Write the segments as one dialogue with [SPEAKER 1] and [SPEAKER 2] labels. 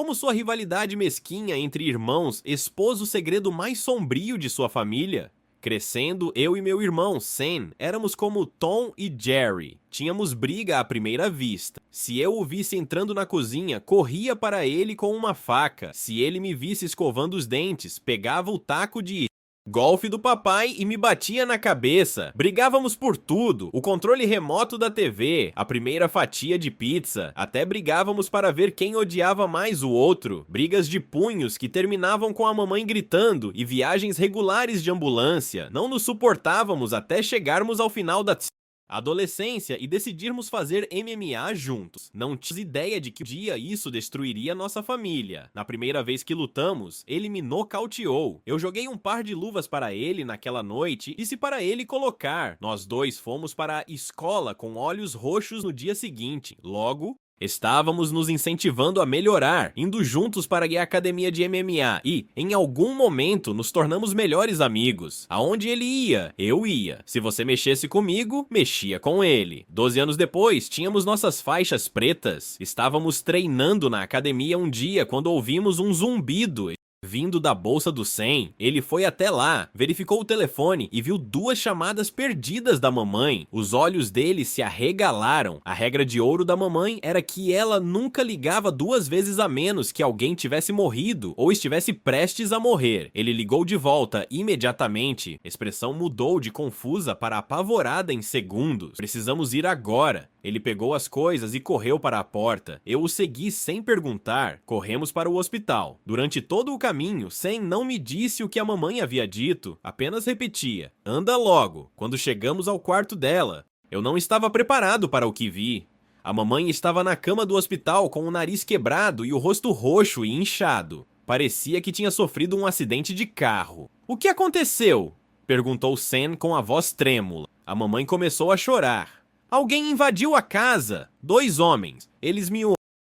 [SPEAKER 1] Como sua rivalidade mesquinha entre irmãos expôs o segredo mais sombrio de sua família? Crescendo, eu e meu irmão, Sam, éramos como Tom e Jerry. Tínhamos briga à primeira vista. Se eu o visse entrando na cozinha, corria para ele com uma faca. Se ele me visse escovando os dentes, pegava o taco de golfe do papai e me batia na cabeça. Brigávamos por tudo, o controle remoto da TV, a primeira fatia de pizza, até brigávamos para ver quem odiava mais o outro. Brigas de punhos que terminavam com a mamãe gritando e viagens regulares de ambulância. Não nos suportávamos até chegarmos ao final da adolescência e decidirmos fazer MMA juntos. Não tínhamos ideia de que um dia isso destruiria nossa família. Na primeira vez que lutamos, ele me nocauteou. Eu joguei um par de luvas para ele naquela noite e disse para ele colocar. Nós dois fomos para a escola com olhos roxos no dia seguinte. Logo, estávamos nos incentivando a melhorar, indo juntos para a academia de MMA e, em algum momento, nos tornamos melhores amigos. Aonde ele ia, eu ia. Se você mexesse comigo, mexia com ele. 12 anos depois, tínhamos nossas faixas pretas. Estávamos treinando na academia um dia quando ouvimos um zumbido vindo da bolsa do Sam. Ele foi até lá, verificou o telefone e viu 2 chamadas perdidas da mamãe. Os olhos dele se arregalaram. A regra de ouro da mamãe era que ela nunca ligava 2 vezes a menos que alguém tivesse morrido ou estivesse prestes a morrer. Ele ligou de volta imediatamente. A expressão mudou de confusa para apavorada em segundos. Precisamos ir agora. Ele pegou as coisas e correu para a porta. Eu o segui sem perguntar. Corremos para o hospital. Durante todo o caminho, Sam não me disse o que a mamãe havia dito, apenas repetia: "Anda logo." Quando chegamos ao quarto dela, eu não estava preparado para o que vi. A mamãe estava na cama do hospital com o nariz quebrado e o rosto roxo e inchado. Parecia que tinha sofrido um acidente de carro. "O que aconteceu?" perguntou Sam com a voz trêmula. A mamãe começou a chorar. "Alguém invadiu a casa. 2 homens. Eles me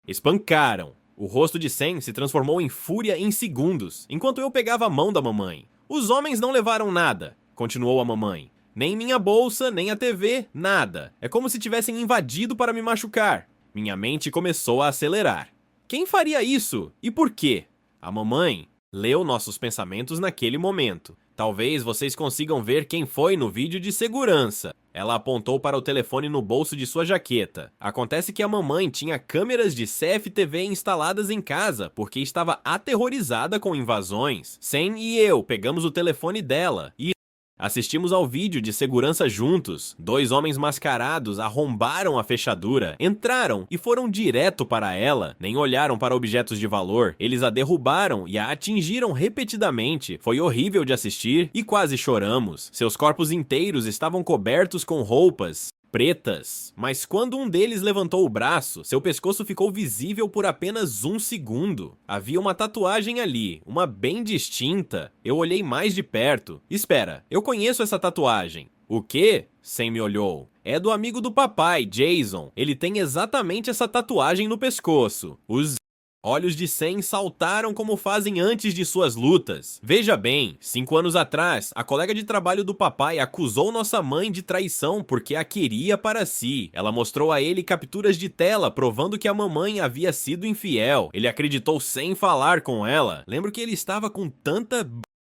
[SPEAKER 1] espancaram." O rosto de Sam se transformou em fúria em segundos, enquanto eu pegava a mão da mamãe. "Os homens não levaram nada", continuou a mamãe. "Nem minha bolsa, nem a TV, nada. É como se tivessem invadido para me machucar." Minha mente começou a acelerar. Quem faria isso? E por quê? A mamãe leu nossos pensamentos naquele momento. Talvez vocês consigam ver quem foi no vídeo de segurança. Ela apontou para o telefone no bolso de sua jaqueta. Acontece que a mamãe tinha câmeras de CFTV instaladas em casa porque estava aterrorizada com invasões. Sam e eu pegamos o telefone dela e assistimos ao vídeo de segurança juntos. 2 homens mascarados arrombaram a fechadura, entraram e foram direto para ela. Nem olharam para objetos de valor. Eles a derrubaram e a atingiram repetidamente. Foi horrível de assistir e quase choramos. Seus corpos inteiros estavam cobertos com roupas pretas, mas quando um deles levantou o braço, seu pescoço ficou visível por apenas 1 segundo. Havia uma tatuagem ali, uma bem distinta. Eu olhei mais de perto. "Espera, eu conheço essa tatuagem." "O quê?" Sam me olhou. "É do amigo do papai, Jason. Ele tem exatamente essa tatuagem no pescoço." Os olhos de Sam saltaram como fazem antes de suas lutas. Veja bem, 5 anos atrás, a colega de trabalho do papai acusou nossa mãe de traição porque a queria para si. Ela mostrou a ele capturas de tela provando que a mamãe havia sido infiel. Ele acreditou sem falar com ela. Lembro que ele estava com tanta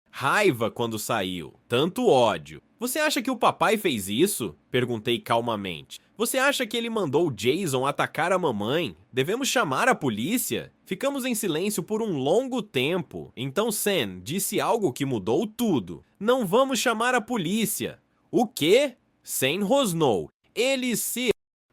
[SPEAKER 1] raiva quando saiu, tanto ódio. "Você acha que o papai fez isso?" perguntei calmamente. "Você acha que ele mandou Jason atacar a mamãe? Devemos chamar a polícia?" Ficamos em silêncio por um longo tempo. Então Sam disse algo que mudou tudo. "Não vamos chamar a polícia." "O quê?" Sam rosnou. "Eles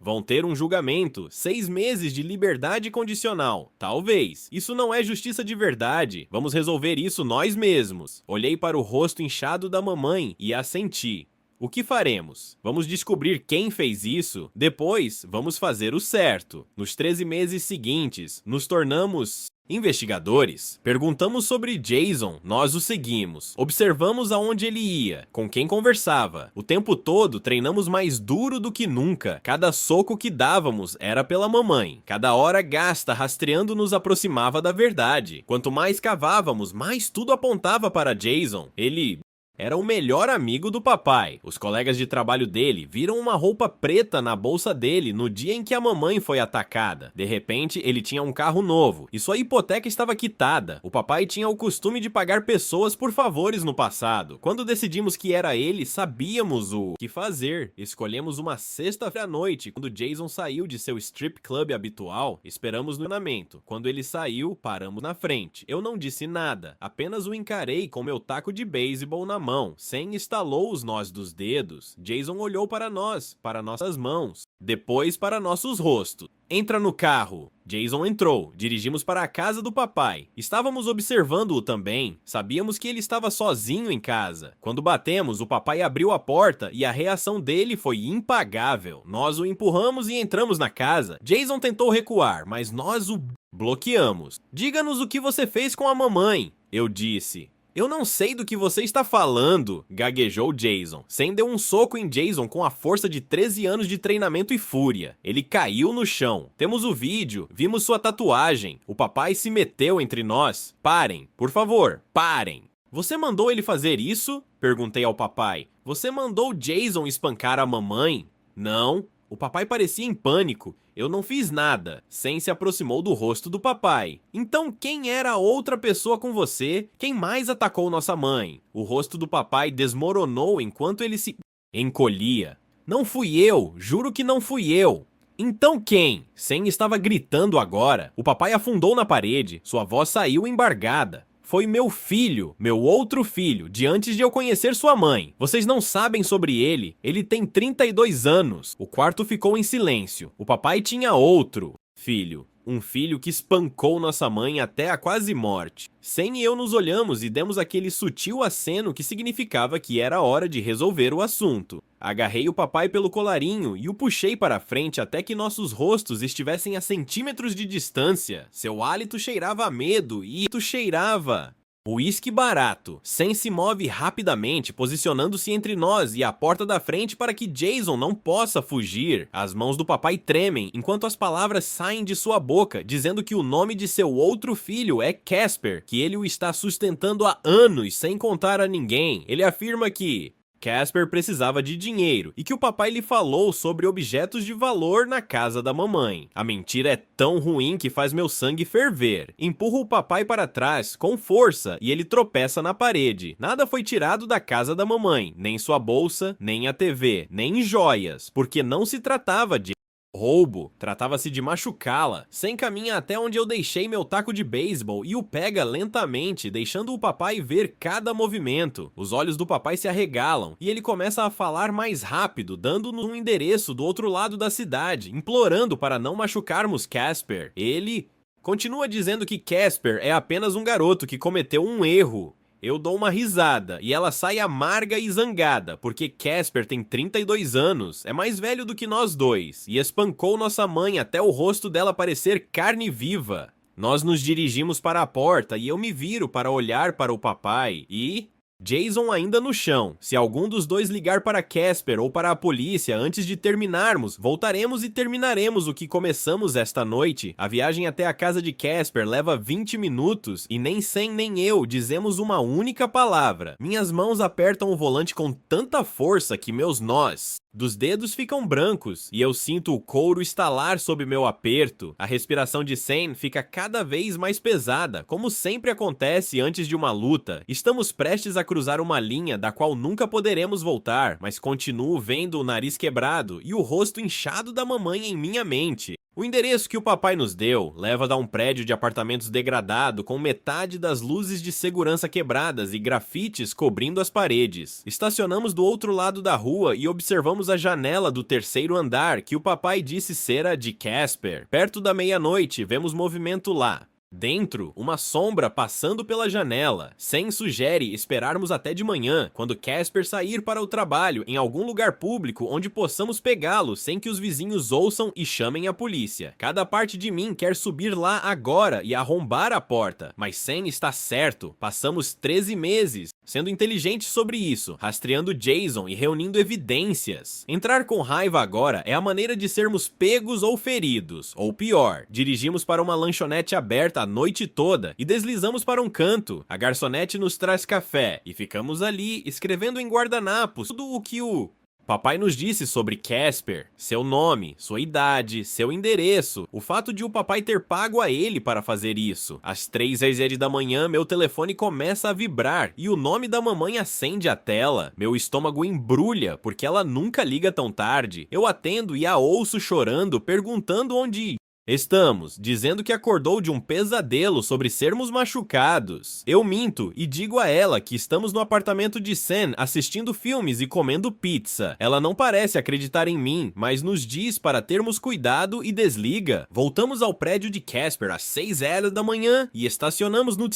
[SPEAKER 1] vão ter um julgamento, 6 meses de liberdade condicional. Talvez. Isso não é justiça de verdade. Vamos resolver isso nós mesmos." Olhei para o rosto inchado da mamãe e assenti. "O que faremos? Vamos descobrir quem fez isso? Depois, vamos fazer o certo." Nos 13 meses seguintes, nos tornamos investigadores. Perguntamos sobre Jason, nós o seguimos. Observamos aonde ele ia, com quem conversava. O tempo todo treinamos mais duro do que nunca. Cada soco que dávamos era pela mamãe. Cada hora gasta rastreando nos aproximava da verdade. Quanto mais cavávamos, mais tudo apontava para Jason. Ele Era o melhor amigo do papai. Os colegas de trabalho dele viram uma roupa preta na bolsa dele no dia em que a mamãe foi atacada. De repente, ele tinha um carro novo e sua hipoteca estava quitada. O papai tinha o costume de pagar pessoas por favores no passado. Quando decidimos que era ele, sabíamos o que fazer. Escolhemos uma sexta-feira à noite, quando Jason saiu de seu strip club habitual. Esperamos no estacionamento. Quando ele saiu, paramos na frente. Eu não disse nada, apenas o encarei com meu taco de beisebol na mão. Sam estalou os nós dos dedos. Jason olhou para nós, para nossas mãos, depois para nossos rostos. Entra no carro. Jason entrou. Dirigimos para a casa do papai. Estávamos observando-o também. Sabíamos que ele estava sozinho em casa. Quando batemos, o papai abriu a porta e a reação dele foi impagável. Nós o empurramos e entramos na casa. Jason tentou recuar, mas nós o bloqueamos. Diga-nos o que você fez com a mamãe, eu disse. Eu não sei do que você está falando, gaguejou Jason. Sam deu um soco em Jason com a força de 13 anos de treinamento e fúria. Ele caiu no chão. Temos o vídeo, vimos sua tatuagem. O papai se meteu entre nós. Parem, por favor, parem. Você mandou ele fazer isso? Perguntei ao papai. Você mandou Jason espancar a mamãe? Não. O papai parecia em pânico. Eu não fiz nada. Sam se aproximou do rosto do papai. Então quem era a outra pessoa com você? Quem mais atacou nossa mãe? O rosto do papai desmoronou enquanto ele se encolhia. Não fui eu, juro que não fui eu. Então quem? Sam estava gritando agora. O papai afundou na parede. Sua voz saiu embargada. Foi meu filho, meu outro filho, de antes de eu conhecer sua mãe. Vocês não sabem sobre ele. Ele tem 32 anos. O quarto ficou em silêncio. O papai tinha outro filho. Um filho que espancou nossa mãe até a quase morte. Sam e eu nos olhamos e demos aquele sutil aceno que significava que era hora de resolver o assunto. Agarrei o papai pelo colarinho e o puxei para a frente até que nossos rostos estivessem a centímetros de distância. Seu hálito cheirava a medo e cheirava uísque barato. Sam se move rapidamente, posicionando-se entre nós e a porta da frente para que Jason não possa fugir. As mãos do papai tremem enquanto as palavras saem de sua boca, dizendo que o nome de seu outro filho é Casper, que ele o está sustentando há anos sem contar a ninguém. Ele afirma que Casper precisava de dinheiro e que o papai lhe falou sobre objetos de valor na casa da mamãe. A mentira é tão ruim que faz meu sangue ferver. Empurro o papai para trás com força e ele tropeça na parede. Nada foi tirado da casa da mamãe, nem sua bolsa, nem a TV, nem joias, porque não se tratava de roubo, tratava-se de machucá-la. Sam caminha até onde eu deixei meu taco de beisebol e o pega lentamente, deixando o papai ver cada movimento. Os olhos do papai se arregalam e ele começa a falar mais rápido, dando-nos um endereço do outro lado da cidade, implorando para não machucarmos Casper. Ele continua dizendo que Casper é apenas um garoto que cometeu um erro. Eu dou uma risada e ela sai amarga e zangada, porque Casper tem 32 anos, é mais velho do que nós dois, e espancou nossa mãe até o rosto dela parecer carne viva. Nós nos dirigimos para a porta e eu me viro para olhar para o papai e Jason ainda no chão. Se algum dos dois ligar para Casper ou para a polícia antes de terminarmos, voltaremos e terminaremos o que começamos esta noite. A viagem até a casa de Casper leva 20 minutos e nem Sam nem eu dizemos uma única palavra. Minhas mãos apertam o volante com tanta força que meus nós dos dedos ficam brancos e eu sinto o couro estalar sob meu aperto. A respiração de Sam fica cada vez mais pesada, como sempre acontece antes de uma luta. Estamos prestes a cruzar uma linha da qual nunca poderemos voltar, mas continuo vendo o nariz quebrado e o rosto inchado da mamãe em minha mente. O endereço que o papai nos deu leva a um prédio de apartamentos degradado com metade das luzes de segurança quebradas e grafites cobrindo as paredes. Estacionamos do outro lado da rua e observamos a janela do terceiro andar que o papai disse ser a de Casper. Perto da meia-noite, vemos movimento lá. Dentro, uma sombra passando pela janela. Sam sugere esperarmos até de manhã, quando Casper sair para o trabalho em algum lugar público onde possamos pegá-lo sem que os vizinhos ouçam e chamem a polícia. Cada parte de mim quer subir lá agora e arrombar a porta, mas Sam está certo. Passamos 13 meses sendo inteligentes sobre isso, rastreando Jason e reunindo evidências. Entrar com raiva agora é a maneira de sermos pegos ou feridos, ou pior, dirigimos para uma lanchonete aberta a noite toda e deslizamos para um canto. A garçonete nos traz café e ficamos ali escrevendo em guardanapos tudo o que o papai nos disse sobre Casper, seu nome, sua idade, seu endereço, o fato de o papai ter pago a ele para fazer isso. Às 3h da manhã, meu telefone começa a vibrar e o nome da mamãe acende a tela. Meu estômago embrulha, porque ela nunca liga tão tarde. Eu atendo e a ouço chorando, perguntando onde estamos, dizendo que acordou de um pesadelo sobre sermos machucados. Eu minto e digo a ela que estamos no apartamento de Sam assistindo filmes e comendo pizza. Ela não parece acreditar em mim, mas nos diz para termos cuidado e desliga. Voltamos ao prédio de Casper às 6h da manhã e estacionamos no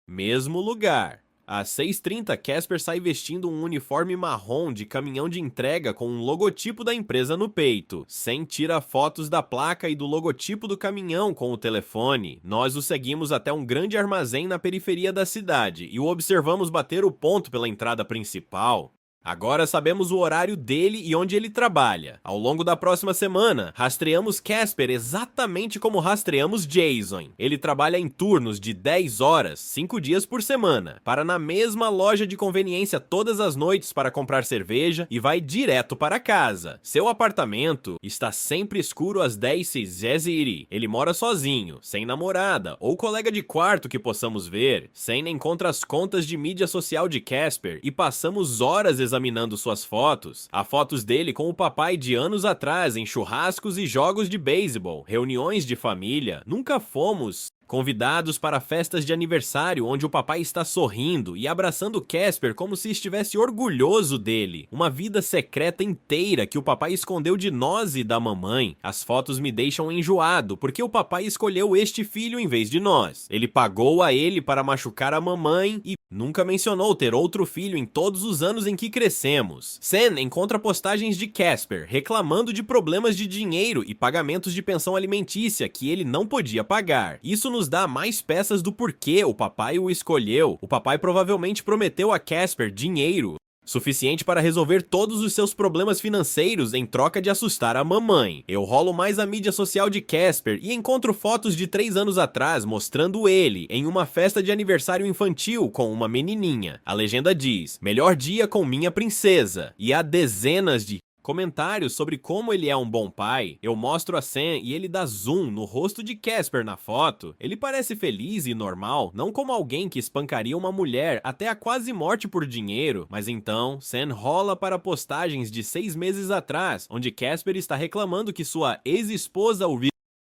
[SPEAKER 1] mesmo lugar. Às 6h30, Casper sai vestindo um uniforme marrom de caminhão de entrega com um logotipo da empresa no peito. Sam tira fotos da placa e do logotipo do caminhão com o telefone. Nós o seguimos até um grande armazém na periferia da cidade e o observamos bater o ponto pela entrada principal. Agora sabemos o horário dele e onde ele trabalha. Ao longo da próxima semana, rastreamos Casper exatamente como rastreamos Jason. Ele trabalha em turnos de 10 horas, 5 dias por semana, para na mesma loja de conveniência todas as noites para comprar cerveja e vai direto para casa. Seu apartamento está sempre escuro às 10h. Ele mora sozinho, sem namorada ou colega de quarto que possamos ver. Sam encontra as contas de mídia social de Casper e passamos horas examinando suas fotos. Há fotos dele com o papai de anos atrás em churrascos e jogos de beisebol, reuniões de família. Nunca fomos convidados para festas de aniversário onde o papai está sorrindo e abraçando Casper como se estivesse orgulhoso dele. Uma vida secreta inteira que o papai escondeu de nós e da mamãe. As fotos me deixam enjoado porque o papai escolheu este filho em vez de nós. Ele pagou a ele para machucar a mamãe e nunca mencionou ter outro filho em todos os anos em que crescemos. Sam encontra postagens de Casper reclamando de problemas de dinheiro e pagamentos de pensão alimentícia que ele não podia pagar. Isso nos dá mais peças do porquê o papai o escolheu. O papai provavelmente prometeu a Casper dinheiro suficiente para resolver todos os seus problemas financeiros em troca de assustar a mamãe. Eu rolo mais a mídia social de Casper e encontro fotos de 3 anos atrás mostrando ele em uma festa de aniversário infantil com uma menininha. A legenda diz: melhor dia com minha princesa. E há dezenas de comentários sobre como ele é um bom pai. Eu mostro a Sam e ele dá zoom no rosto de Casper na foto. Ele parece feliz e normal, não como alguém que espancaria uma mulher até a quase morte por dinheiro. Mas então, Sam rola para postagens de 6 meses atrás, onde Casper está reclamando que sua ex-esposa o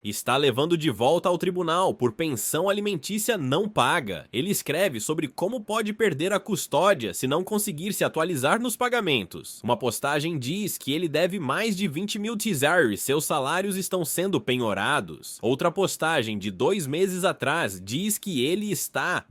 [SPEAKER 1] está levando de volta ao tribunal por pensão alimentícia não paga. Ele escreve sobre como pode perder a custódia se não conseguir se atualizar nos pagamentos. Uma postagem diz que ele deve mais de 20 mil TZR e seus salários estão sendo penhorados. Outra postagem de 2 meses atrás diz que ele está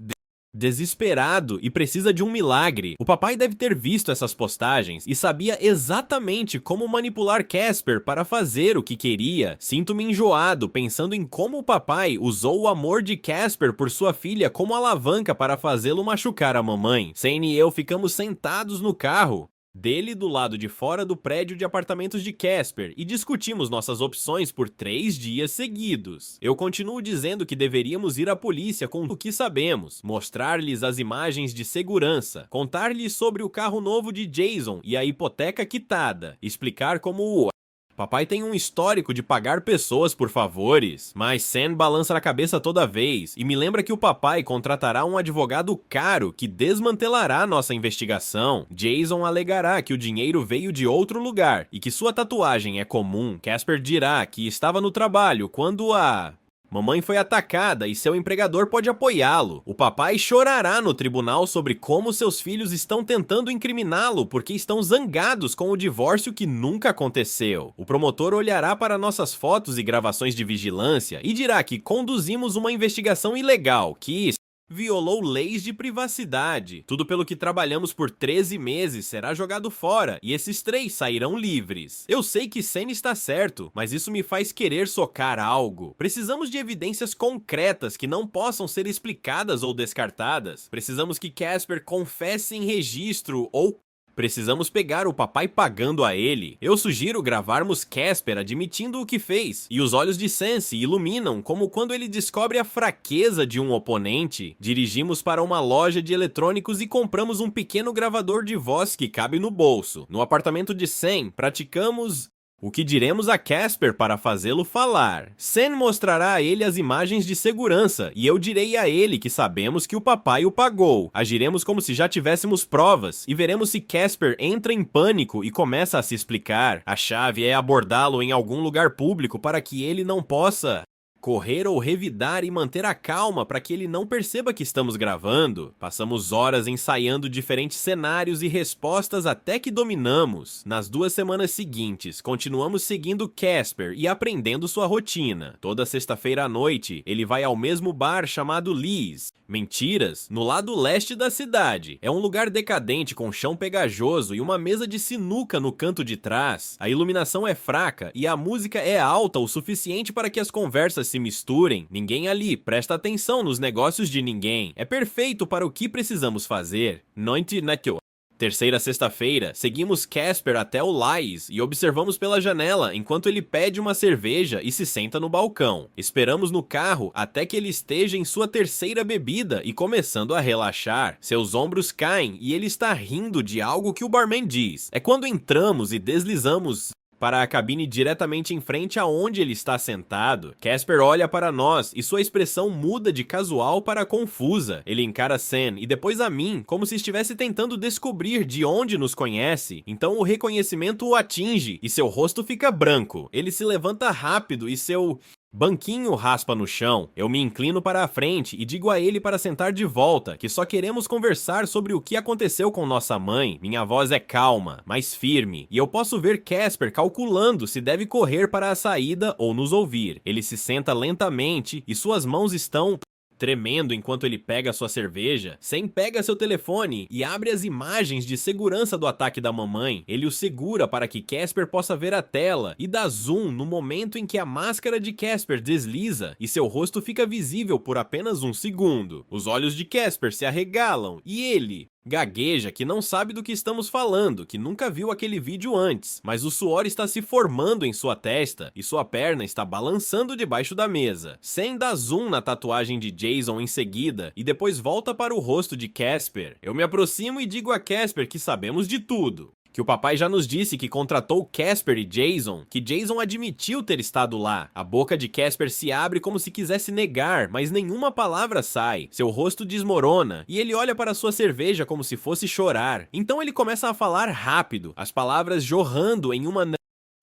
[SPEAKER 1] desesperado e precisa de um milagre. O papai deve ter visto essas postagens e sabia exatamente como manipular Casper para fazer o que queria. Sinto-me enjoado pensando em como o papai usou o amor de Casper por sua filha como alavanca para fazê-lo machucar a mamãe. Sam e eu ficamos sentados no carro dele do lado de fora do prédio de apartamentos de Casper e discutimos nossas opções por 3 dias seguidos. Eu continuo dizendo que deveríamos ir à polícia com o que sabemos, mostrar-lhes as imagens de segurança, contar-lhes sobre o carro novo de Jason e a hipoteca quitada, explicar como o papai tem um histórico de pagar pessoas por favores, mas Sam balança na cabeça toda vez e me lembra que o papai contratará um advogado caro que desmantelará nossa investigação. Jason alegará que o dinheiro veio de outro lugar e que sua tatuagem é comum. Casper dirá que estava no trabalho quando a mamãe foi atacada e seu empregador pode apoiá-lo. O papai chorará no tribunal sobre como seus filhos estão tentando incriminá-lo porque estão zangados com o divórcio que nunca aconteceu. O promotor olhará para nossas fotos e gravações de vigilância e dirá que conduzimos uma investigação ilegal que violou leis de privacidade. Tudo pelo que trabalhamos por 13 meses será jogado fora e esses 3 sairão livres. Eu sei que Sam está certo, mas isso me faz querer socar algo. Precisamos de evidências concretas que não possam ser explicadas ou descartadas. Precisamos que Casper confesse em registro ou Precisamos pegar o papai pagando a ele. Eu sugiro gravarmos Casper admitindo o que fez, e os olhos de Sam se iluminam como quando ele descobre a fraqueza de um oponente. Dirigimos para uma loja de eletrônicos e compramos um pequeno gravador de voz que cabe no bolso. No apartamento de Sam, praticamos o que diremos a Casper para fazê-lo falar. Sam mostrará a ele as imagens de segurança e eu direi a ele que sabemos que o papai o pagou. Agiremos como se já tivéssemos provas e veremos se Casper entra em pânico e começa a se explicar. A chave é abordá-lo em algum lugar público para que ele não possa correr ou revidar e manter a calma para que ele não perceba que estamos gravando. Passamos horas ensaiando diferentes cenários e respostas até que dominamos. Nas 2 semanas seguintes, continuamos seguindo Casper e aprendendo sua rotina. Toda sexta-feira à noite, ele vai ao mesmo bar chamado Liz. Mentiras, no lado leste da cidade. É um lugar decadente com chão pegajoso e uma mesa de sinuca no canto de trás. A iluminação é fraca e a música é alta o suficiente para que as conversas se misturem. Ninguém ali presta atenção nos negócios de ninguém. É perfeito para o que precisamos fazer. Noite naquilo. Terceira sexta-feira, seguimos Casper até o Lies e observamos pela janela enquanto ele pede uma cerveja e se senta no balcão. Esperamos no carro até que ele esteja em sua terceira bebida e começando a relaxar. Seus ombros caem e ele está rindo de algo que o barman diz. É quando entramos e deslizamos para a cabine diretamente em frente aonde ele está sentado. Casper olha para nós e sua expressão muda de casual para confusa. Ele encara Sam e depois a mim, como se estivesse tentando descobrir de onde nos conhece. Então o reconhecimento o atinge e seu rosto fica branco. Ele se levanta rápido e seu banquinho raspa no chão. Eu me inclino para a frente e digo a ele para sentar de volta, que só queremos conversar sobre o que aconteceu com nossa mãe. Minha voz é calma, mas firme, e eu posso ver Casper calculando se deve correr para a saída ou nos ouvir. Ele se senta lentamente e suas mãos estão tremendo enquanto ele pega sua cerveja. Sam pega seu telefone e abre as imagens de segurança do ataque da mamãe. Ele o segura para que Casper possa ver a tela e dá zoom no momento em que a máscara de Casper desliza e seu rosto fica visível por apenas um segundo. Os olhos de Casper se arregalam e ele gagueja que não sabe do que estamos falando, que nunca viu aquele vídeo antes, mas o suor está se formando em sua testa e sua perna está balançando debaixo da mesa. Sam dá zoom na tatuagem de Jason em seguida e depois volta para o rosto de Casper. Eu me aproximo e digo a Casper que sabemos de tudo. Que o papai já nos disse que contratou Casper e Jason, que Jason admitiu ter estado lá. A boca de Casper se abre como se quisesse negar, mas nenhuma palavra sai. Seu rosto desmorona e ele olha para sua cerveja como se fosse chorar. Então ele começa a falar rápido, as palavras jorrando em uma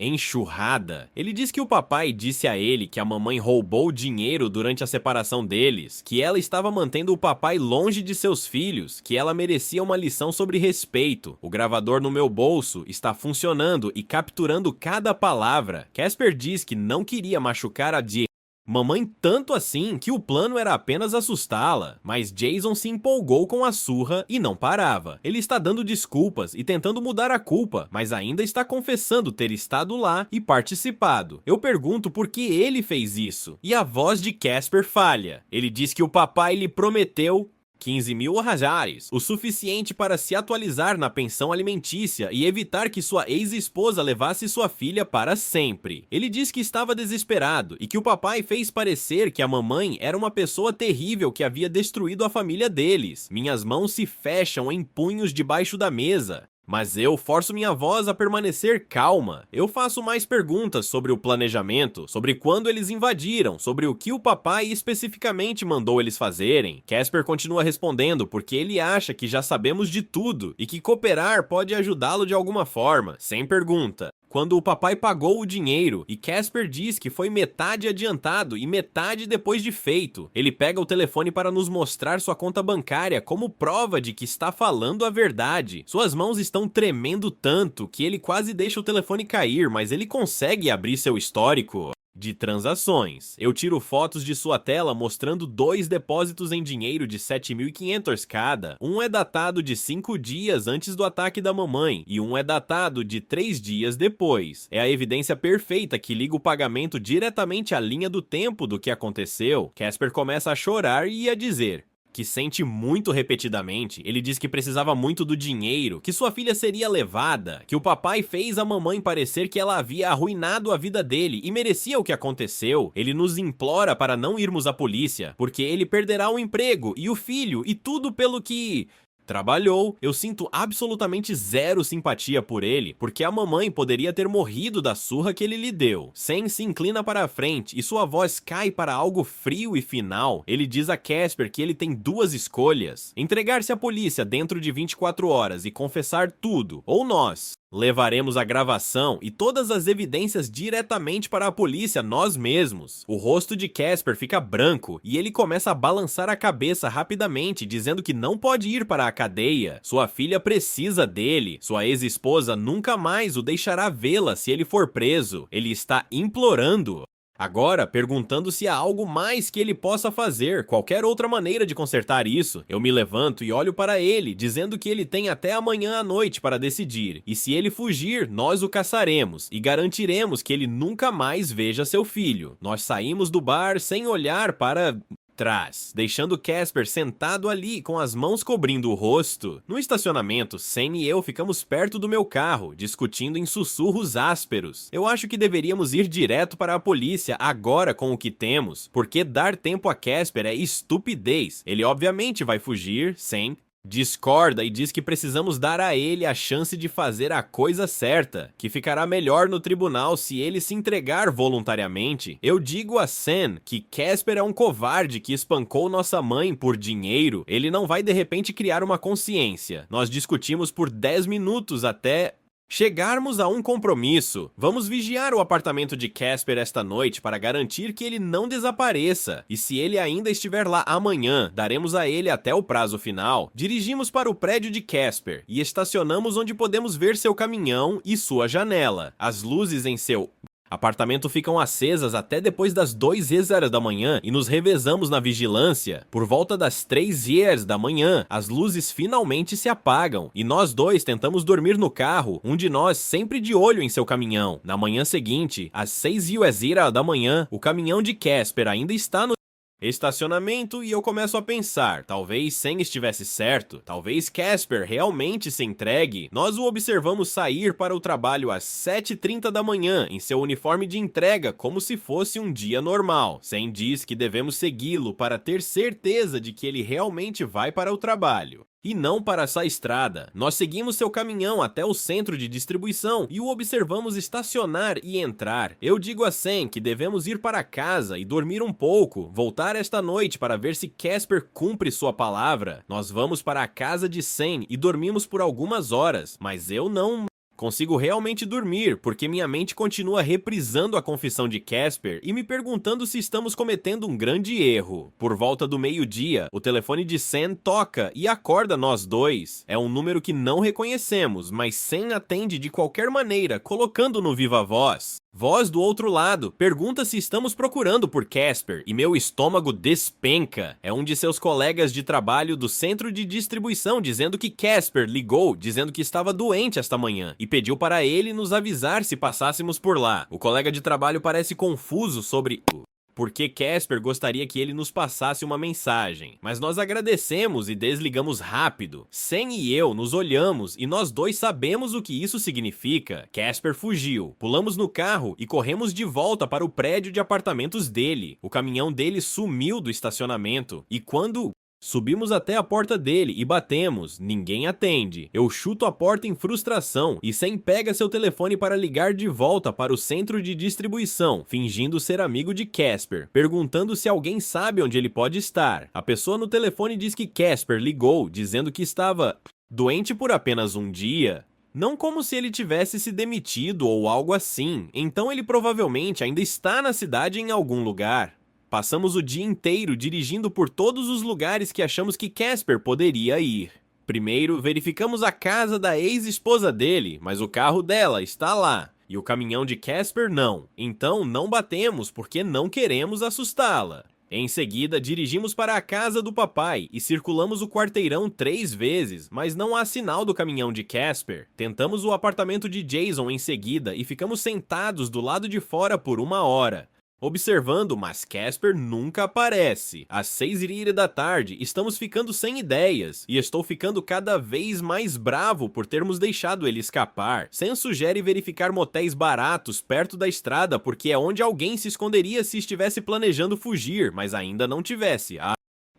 [SPEAKER 1] enxurrada. Ele diz que o papai disse a ele que a mamãe roubou dinheiro durante a separação deles, que ela estava mantendo o papai longe de seus filhos, que ela merecia uma lição sobre respeito. O gravador no meu bolso está funcionando e capturando cada palavra. Casper diz que não queria machucar a mamãe tanto assim que o plano era apenas assustá-la, mas Jason se empolgou com a surra e não parava. Ele está dando desculpas e tentando mudar a culpa, mas ainda está confessando ter estado lá e participado. Eu pergunto por que ele fez isso, e a voz de Casper falha. Ele diz que o papai lhe prometeu 15 mil rajares, o suficiente para se atualizar na pensão alimentícia e evitar que sua ex-esposa levasse sua filha para sempre. Ele diz que estava desesperado e que o papai fez parecer que a mamãe era uma pessoa terrível que havia destruído a família deles. Minhas mãos se fecham em punhos debaixo da mesa. Mas eu forço minha voz a permanecer calma. Eu faço mais perguntas sobre o planejamento, sobre quando eles invadiram, sobre o que o papai especificamente mandou eles fazerem. Casper continua respondendo porque ele acha que já sabemos de tudo e que cooperar pode ajudá-lo de alguma forma. Sem pergunta. Quando o papai pagou o dinheiro e Casper diz que foi metade adiantado e metade depois de feito. Ele pega o telefone para nos mostrar sua conta bancária como prova de que está falando a verdade. Suas mãos estão tremendo tanto que ele quase deixa o telefone cair, mas ele consegue abrir seu histórico de transações. Eu tiro fotos de sua tela mostrando 2 depósitos em dinheiro de 7.500 cada. Um é datado de 5 dias antes do ataque da mamãe e um é datado de 3 dias depois. É a evidência perfeita que liga o pagamento diretamente à linha do tempo do que aconteceu. Casper começa a chorar e a dizer: que sente muito repetidamente. Ele diz que precisava muito do dinheiro, que sua filha seria levada, que o papai fez a mamãe parecer que ela havia arruinado a vida dele e merecia o que aconteceu. Ele nos implora para não irmos à polícia, porque ele perderá o emprego e o filho e tudo pelo que trabalhou. Eu sinto absolutamente zero simpatia por ele, porque a mamãe poderia ter morrido da surra que ele lhe deu. Sam se inclina para a frente e sua voz cai para algo frio e final. Ele diz a Casper que ele tem duas escolhas: entregar-se à polícia dentro de 24 horas e confessar tudo, ou nós levaremos a gravação e todas as evidências diretamente para a polícia nós mesmos. O rosto de Casper fica branco e ele começa a balançar a cabeça rapidamente, dizendo que não pode ir para a cadeia. Sua filha precisa dele. Sua ex-esposa nunca mais o deixará vê-la se ele for preso. Ele está implorando. Agora, perguntando se há algo mais que ele possa fazer, qualquer outra maneira de consertar isso. Eu me levanto e olho para ele, dizendo que ele tem até amanhã à noite para decidir, e se ele fugir, nós o caçaremos, e garantiremos que ele nunca mais veja seu filho. Nós saímos do bar sem olhar para trás, deixando Casper sentado ali com as mãos cobrindo o rosto. No estacionamento, Sam e eu ficamos perto do meu carro, discutindo em sussurros ásperos. Eu acho que deveríamos ir direto para a polícia agora com o que temos, porque dar tempo a Casper é estupidez. Ele obviamente vai fugir, Sam discorda e diz que precisamos dar a ele a chance de fazer a coisa certa, que ficará melhor no tribunal se ele se entregar voluntariamente. Eu digo a Sam que Casper é um covarde que espancou nossa mãe por dinheiro. Ele não vai de repente criar uma consciência. Nós discutimos por 10 minutos até chegarmos a um compromisso. Vamos vigiar o apartamento de Casper esta noite para garantir que ele não desapareça. E se ele ainda estiver lá amanhã, daremos a ele até o prazo final. Dirigimos para o prédio de Casper e estacionamos onde podemos ver seu caminhão e sua janela. As luzes em seu apartamento ficam acesas até depois das 2h da manhã e nos revezamos na vigilância. Por volta das 3h da manhã, as luzes finalmente se apagam e nós dois tentamos dormir no carro, um de nós sempre de olho em seu caminhão. Na manhã seguinte, às 6h da manhã, o caminhão de Casper ainda está no estacionamento e eu começo a pensar, talvez Sam estivesse certo, talvez Casper realmente se entregue. Nós o observamos sair para o trabalho às 7h30 da manhã em seu uniforme de entrega como se fosse um dia normal. Sam diz que devemos segui-lo para ter certeza de que ele realmente vai para o trabalho e não para essa estrada. Nós seguimos seu caminhão até o centro de distribuição e o observamos estacionar e entrar. Eu digo a Sam que devemos ir para casa e dormir um pouco, voltar esta noite para ver se Casper cumpre sua palavra. Nós vamos para a casa de Sam e dormimos por algumas horas, mas eu não consigo realmente dormir, porque minha mente continua reprisando a confissão de Casper e me perguntando se estamos cometendo um grande erro. Por volta do meio-dia, o telefone de Sam toca e acorda nós dois. É um número que não reconhecemos, mas Sam atende de qualquer maneira, colocando no viva voz. Voz do outro lado, pergunta se estamos procurando por Casper e meu estômago despenca. É um de seus colegas de trabalho do centro de distribuição dizendo que Casper ligou, dizendo que estava doente esta manhã e pediu para ele nos avisar se passássemos por lá. O colega de trabalho parece confuso sobre porque Casper gostaria que ele nos passasse uma mensagem. Mas nós agradecemos e desligamos rápido. Sam e eu nos olhamos e nós dois sabemos o que isso significa. Casper fugiu. Pulamos no carro e corremos de volta para o prédio de apartamentos dele. O caminhão dele sumiu do estacionamento e quando subimos até a porta dele e batemos, ninguém atende. Eu chuto a porta em frustração e Sam pega seu telefone para ligar de volta para o centro de distribuição, fingindo ser amigo de Casper, perguntando se alguém sabe onde ele pode estar. A pessoa no telefone diz que Casper ligou, dizendo que estava doente por apenas um dia. Não como se ele tivesse se demitido ou algo assim, então ele provavelmente ainda está na cidade em algum lugar. Passamos o dia inteiro dirigindo por todos os lugares que achamos que Casper poderia ir. Primeiro, verificamos a casa da ex-esposa dele, mas o carro dela está lá, e o caminhão de Casper não. Então, não batemos porque não queremos assustá-la. Em seguida, dirigimos para a casa do papai e circulamos o quarteirão 3 vezes, mas não há sinal do caminhão de Casper. Tentamos o apartamento de Jason em seguida e ficamos sentados do lado de fora por 1 hora. observando, mas Casper nunca aparece. Às 6h da tarde, estamos ficando sem ideias, e estou ficando cada vez mais bravo por termos deixado ele escapar. Sam sugere verificar motéis baratos perto da estrada porque é onde alguém se esconderia se estivesse planejando fugir, mas ainda não tivesse.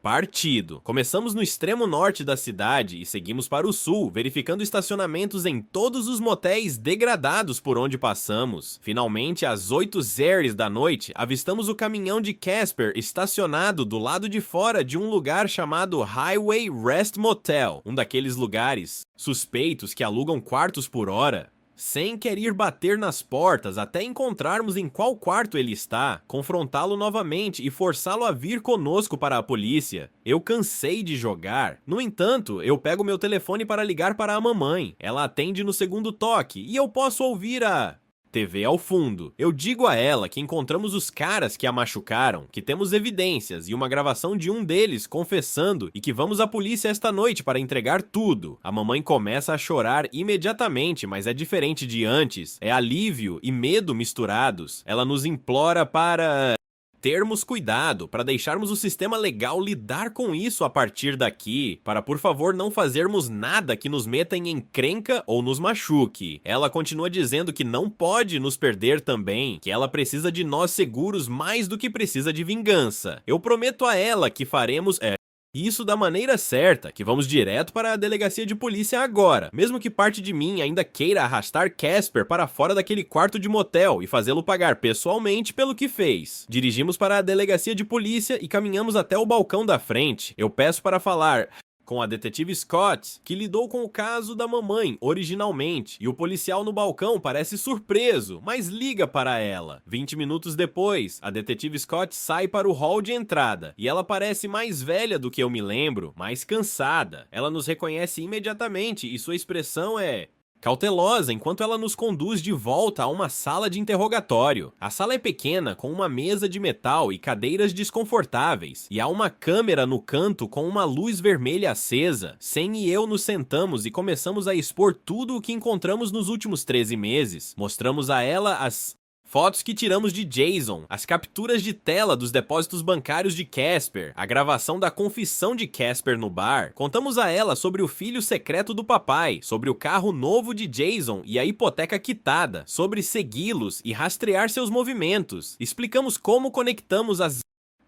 [SPEAKER 1] Partido. Começamos no extremo norte da cidade e seguimos para o sul, verificando estacionamentos em todos os motéis degradados por onde passamos. Finalmente, às 8h da noite, avistamos o caminhão de Casper estacionado do lado de fora de um lugar chamado Highway Rest Motel, um daqueles lugares suspeitos que alugam quartos por hora. Sam quer ir bater nas portas até encontrarmos em qual quarto ele está, confrontá-lo novamente e forçá-lo a vir conosco para a polícia. Eu cansei de jogar. No entanto, eu pego meu telefone para ligar para a mamãe. Ela atende no segundo toque e eu posso ouvir a TV ao fundo. Eu digo a ela que encontramos os caras que a machucaram, que temos evidências e uma gravação de um deles confessando e que vamos à polícia esta noite para entregar tudo. A mamãe começa a chorar imediatamente, mas é diferente de antes. É alívio e medo misturados. Ela nos implora para termos cuidado, para deixarmos o sistema legal lidar com isso a partir daqui, para por favor não fazermos nada que nos meta em encrenca ou nos machuque. Ela continua dizendo que não pode nos perder também, que ela precisa de nós seguros mais do que precisa de vingança. Eu prometo a ela que faremos isso da maneira certa, que vamos direto para a delegacia de polícia agora, mesmo que parte de mim ainda queira arrastar Casper para fora daquele quarto de motel e fazê-lo pagar pessoalmente pelo que fez. Dirigimos para a delegacia de polícia e caminhamos até o balcão da frente. Eu peço para falar com a detetive Scott, que lidou com o caso da mamãe originalmente, e o policial no balcão parece surpreso, mas liga para ela. 20 minutos depois, a detetive Scott sai para o hall de entrada, e ela parece mais velha do que eu me lembro, mais cansada. Ela nos reconhece imediatamente e sua expressão é cautelosa enquanto ela nos conduz de volta a uma sala de interrogatório. A sala é pequena, com uma mesa de metal e cadeiras desconfortáveis, e há uma câmera no canto com uma luz vermelha acesa. Sam e eu nos sentamos e começamos a expor tudo o que encontramos nos últimos 13 meses. Mostramos a ela as fotos que tiramos de Jason, as capturas de tela dos depósitos bancários de Casper, a gravação da confissão de Casper no bar. Contamos a ela sobre o filho secreto do papai, sobre o carro novo de Jason e a hipoteca quitada, sobre segui-los e rastrear seus movimentos. Explicamos como conectamos as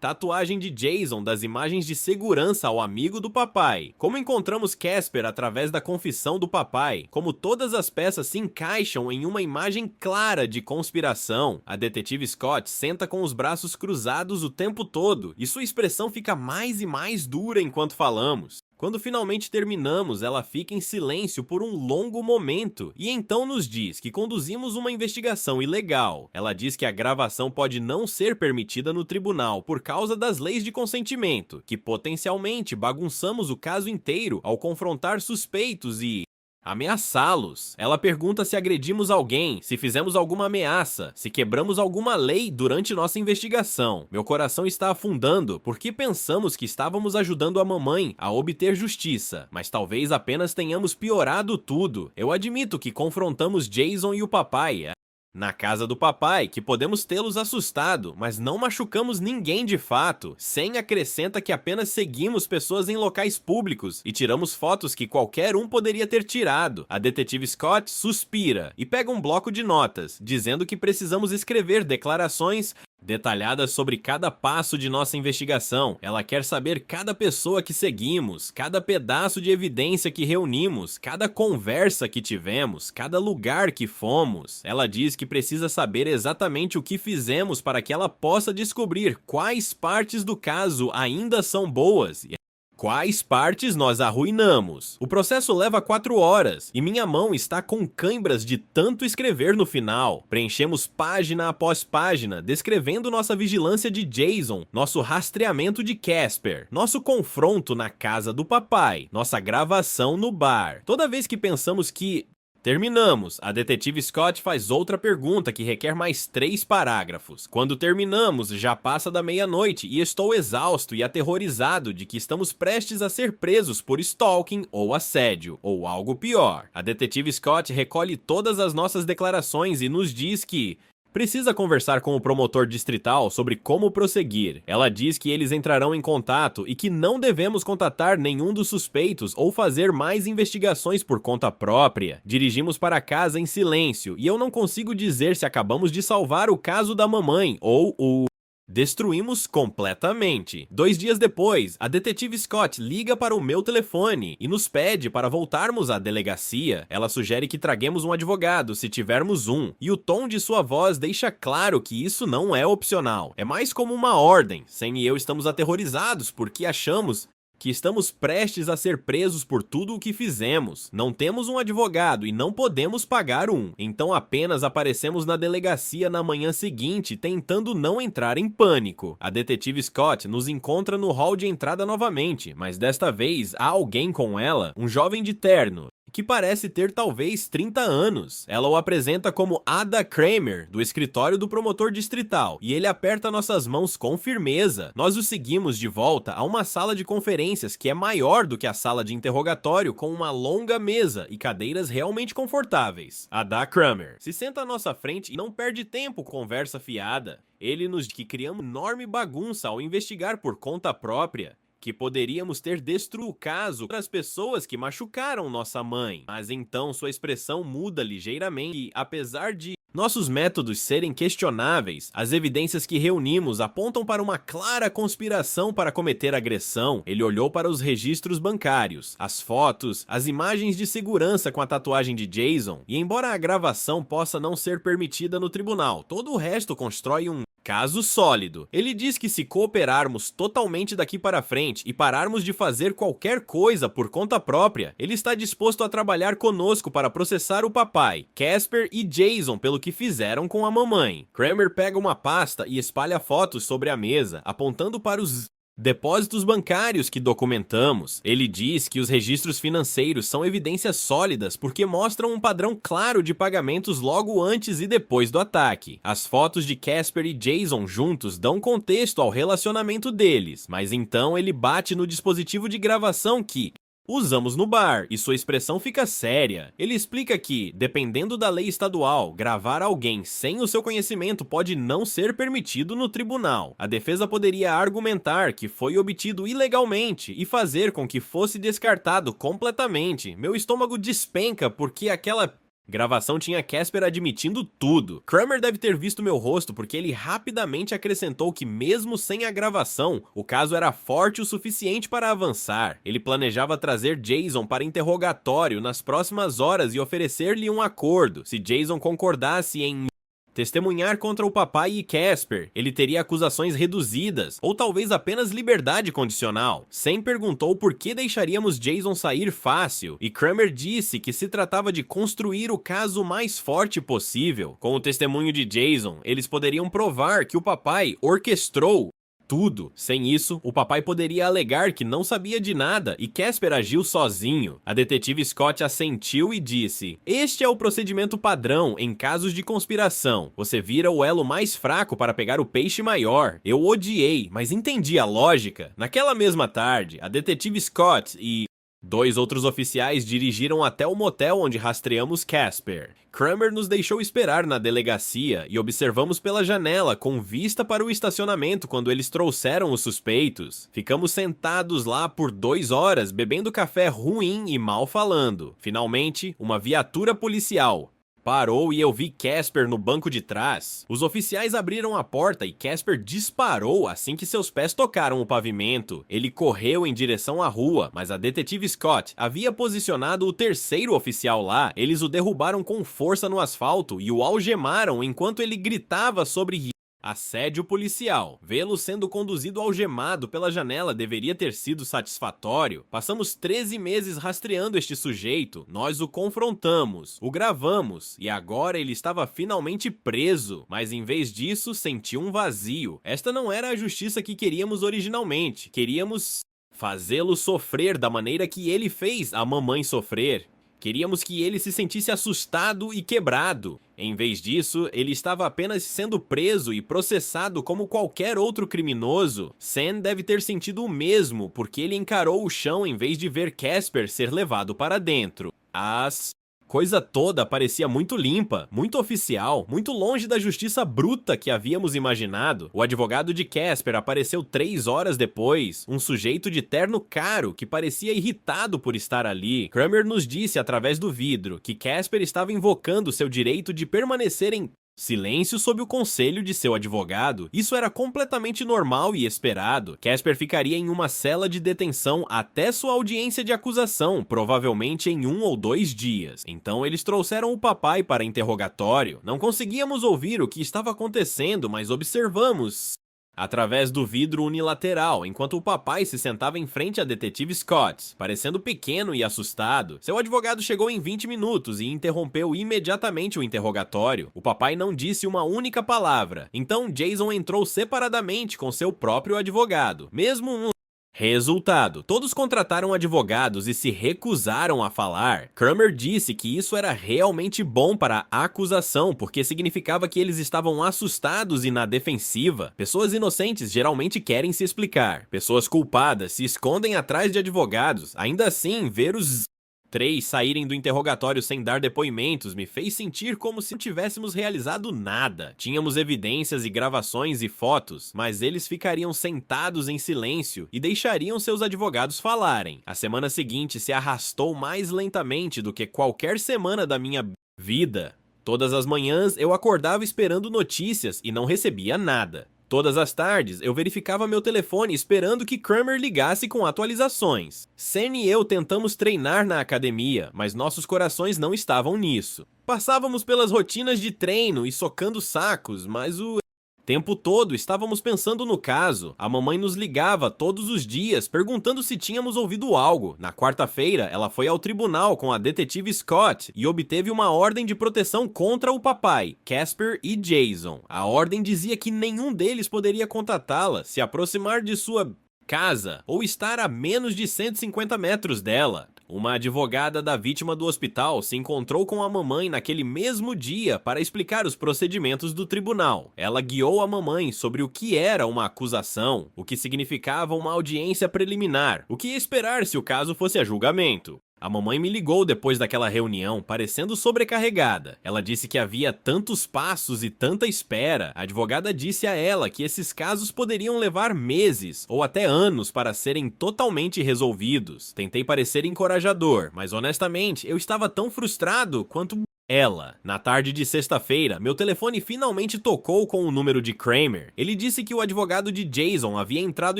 [SPEAKER 1] tatuagem de Jason das imagens de segurança ao amigo do papai. Como encontramos Casper através da confissão do papai. Como todas as peças se encaixam em uma imagem clara de conspiração. A detetive Scott senta com os braços cruzados o tempo todo e sua expressão fica mais e mais dura enquanto falamos. Quando finalmente terminamos, ela fica em silêncio por um longo momento e então nos diz que conduzimos uma investigação ilegal. Ela diz que a gravação pode não ser permitida no tribunal por causa das leis de consentimento, que potencialmente bagunçamos o caso inteiro ao confrontar suspeitos e ameaçá-los. Ela pergunta se agredimos alguém, se fizemos alguma ameaça, se quebramos alguma lei durante nossa investigação. Meu coração está afundando porque pensamos que estávamos ajudando a mamãe a obter justiça, mas talvez apenas tenhamos piorado tudo. Eu admito que confrontamos Jason e o papai na casa do papai, que podemos tê-los assustado, mas não machucamos ninguém de fato. Sam acrescenta que apenas seguimos pessoas em locais públicos e tiramos fotos que qualquer um poderia ter tirado. A detetive Scott suspira e pega um bloco de notas, dizendo que precisamos escrever declarações detalhadas sobre cada passo de nossa investigação. Ela quer saber cada pessoa que seguimos, cada pedaço de evidência que reunimos, cada conversa que tivemos, cada lugar que fomos. Ela diz que precisa saber exatamente o que fizemos para que ela possa descobrir quais partes do caso ainda são boas e quais partes nós arruinamos. O processo leva 4 horas e minha mão está com cãibras de tanto escrever no final. Preenchemos página após página, descrevendo nossa vigilância de Jason, nosso rastreamento de Casper, nosso confronto na casa do papai, nossa gravação no bar. Toda vez que pensamos que terminamos, a detetive Scott faz outra pergunta que requer mais 3 parágrafos. Quando terminamos, já passa da meia-noite e estou exausto e aterrorizado de que estamos prestes a ser presos por stalking ou assédio, ou algo pior. A detetive Scott recolhe todas as nossas declarações e nos diz que Precisa conversar com o promotor distrital sobre como prosseguir. Ela diz que eles entrarão em contato e que não devemos contatar nenhum dos suspeitos ou fazer mais investigações por conta própria. Dirigimos para casa em silêncio e eu não consigo dizer se acabamos de salvar o caso da mamãe ou o destruímos completamente. 2 dias depois, a detetive Scott liga para o meu telefone e nos pede para voltarmos à delegacia. Ela sugere que traguemos um advogado, se tivermos um, e o tom de sua voz deixa claro que isso não é opcional. É mais como uma ordem. Sam e eu estamos aterrorizados porque achamos que estamos prestes a ser presos por tudo o que fizemos. Não temos um advogado e não podemos pagar um. Então apenas aparecemos na delegacia na manhã seguinte, tentando não entrar em pânico. A detetive Scott nos encontra no hall de entrada novamente, mas desta vez há alguém com ela, um jovem de terno, que parece ter talvez 30 anos. Ela o apresenta como Ada Kramer, do escritório do promotor distrital, e ele aperta nossas mãos com firmeza. Nós o seguimos de volta a uma sala de conferências que é maior do que a sala de interrogatório, com uma longa mesa e cadeiras realmente confortáveis. Ada Kramer se senta à nossa frente e não perde tempo com conversa fiada. Ele nos diz que criamos enorme bagunça ao investigar por conta própria, que poderíamos ter destruído o caso para as pessoas que machucaram nossa mãe. Mas então sua expressão muda ligeiramente e, apesar de nossos métodos serem questionáveis, as evidências que reunimos apontam para uma clara conspiração para cometer agressão. Ele olhou para os registros bancários, as fotos, as imagens de segurança com a tatuagem de Jason, e embora a gravação possa não ser permitida no tribunal, todo o resto constrói um caso sólido. Ele diz que se cooperarmos totalmente daqui para frente e pararmos de fazer qualquer coisa por conta própria, ele está disposto a trabalhar conosco para processar o papai, Casper e Jason pelo que fizeram com a mamãe. Kramer pega uma pasta e espalha fotos sobre a mesa, apontando para os depósitos bancários que documentamos. Ele diz que os registros financeiros são evidências sólidas porque mostram um padrão claro de pagamentos logo antes e depois do ataque. As fotos de Casper e Jason juntos dão contexto ao relacionamento deles, mas então ele bate no dispositivo de gravação que usamos no bar, e sua expressão fica séria. Ele explica que, dependendo da lei estadual, gravar alguém sem o seu conhecimento pode não ser permitido no tribunal. A defesa poderia argumentar que foi obtido ilegalmente e fazer com que fosse descartado completamente. Meu estômago despenca porque aquela gravação tinha Casper admitindo tudo. Kramer deve ter visto meu rosto porque ele rapidamente acrescentou que mesmo sem a gravação, o caso era forte o suficiente para avançar. Ele planejava trazer Jason para interrogatório nas próximas horas e oferecer-lhe um acordo. Se Jason concordasse em testemunhar contra o papai e Casper, ele teria acusações reduzidas, ou talvez apenas liberdade condicional. Sam perguntou por que deixaríamos Jason sair fácil, e Kramer disse que se tratava de construir o caso mais forte possível. Com o testemunho de Jason, eles poderiam provar que o papai orquestrou tudo. Sem isso, o papai poderia alegar que não sabia de nada e Casper agiu sozinho. A detetive Scott assentiu e disse: "Este é o procedimento padrão em casos de conspiração. Você vira o elo mais fraco para pegar o peixe maior." Eu odiei, mas entendi a lógica. Naquela mesma tarde, a detetive Scott e 2 outros oficiais dirigiram até o motel onde rastreamos Casper. Kramer nos deixou esperar na delegacia e observamos pela janela com vista para o estacionamento quando eles trouxeram os suspeitos. Ficamos sentados lá por 2 horas bebendo café ruim e mal falando. Finalmente, uma viatura policial parou e eu vi Casper no banco de trás. Os oficiais abriram a porta e Casper disparou assim que seus pés tocaram o pavimento. Ele correu em direção à rua, mas a detetive Scott havia posicionado o terceiro oficial lá. Eles o derrubaram com força no asfalto e o algemaram enquanto ele gritava sobre assédio policial. Vê-lo sendo conduzido algemado pela janela deveria ter sido satisfatório. Passamos 13 meses rastreando este sujeito. Nós o confrontamos, o gravamos e agora ele estava finalmente preso. Mas em vez disso, senti um vazio. Esta não era a justiça que queríamos originalmente. Queríamos fazê-lo sofrer da maneira que ele fez a mamãe sofrer. Queríamos que ele se sentisse assustado e quebrado. Em vez disso, ele estava apenas sendo preso e processado como qualquer outro criminoso. Sam deve ter sentido o mesmo, porque ele encarou o chão em vez de ver Casper ser levado para dentro. As Coisa toda parecia muito limpa, muito oficial, muito longe da justiça bruta que havíamos imaginado. O advogado de Casper apareceu 3 horas depois, um sujeito de terno caro que parecia irritado por estar ali. Kramer nos disse através do vidro que Casper estava invocando seu direito de permanecer em silêncio sob o conselho de seu advogado. Isso era completamente normal e esperado. Casper ficaria em uma cela de detenção até sua audiência de acusação, provavelmente em 1 ou 2 dias. Então eles trouxeram o papai para interrogatório. Não conseguíamos ouvir o que estava acontecendo, mas observamos através do vidro unilateral, enquanto o papai se sentava em frente a detetive Scott, parecendo pequeno e assustado. Seu advogado chegou em 20 minutos e interrompeu imediatamente o interrogatório. O papai não disse uma única palavra, então Jason entrou separadamente com seu próprio advogado. Mesmo um resultado: todos contrataram advogados e se recusaram a falar. Kramer disse que isso era realmente bom para a acusação, porque significava que eles estavam assustados e na defensiva. Pessoas inocentes geralmente querem se explicar. Pessoas culpadas se escondem atrás de advogados. Ainda assim, ver os 3 saírem do interrogatório sem dar depoimentos me fez sentir como se não tivéssemos realizado nada. Tínhamos evidências e gravações e fotos, mas eles ficariam sentados em silêncio e deixariam seus advogados falarem. A semana seguinte se arrastou mais lentamente do que qualquer semana da minha vida. Todas as manhãs eu acordava esperando notícias e não recebia nada. Todas as tardes, eu verificava meu telefone esperando que Kramer ligasse com atualizações. Sen e eu tentamos treinar na academia, mas nossos corações não estavam nisso. Passávamos pelas rotinas de treino e socando sacos, mas o tempo todo estávamos pensando no caso. A mamãe nos ligava todos os dias perguntando se tínhamos ouvido algo. Na quarta-feira, ela foi ao tribunal com a detetive Scott e obteve uma ordem de proteção contra o papai, Casper e Jason. A ordem dizia que nenhum deles poderia contatá-la, se aproximar de sua casa ou estar a menos de 150 metros dela. Uma advogada da vítima do hospital se encontrou com a mamãe naquele mesmo dia para explicar os procedimentos do tribunal. Ela guiou a mamãe sobre o que era uma acusação, o que significava uma audiência preliminar, o que esperar se o caso fosse a julgamento. A mamãe me ligou depois daquela reunião, parecendo sobrecarregada. Ela disse que havia tantos passos e tanta espera. A advogada disse a ela que esses casos poderiam levar meses ou até anos para serem totalmente resolvidos. Tentei parecer encorajador, mas honestamente eu estava tão frustrado quanto ela. Na tarde de sexta-feira, meu telefone finalmente tocou com o número de Kramer. Ele disse que o advogado de Jason havia entrado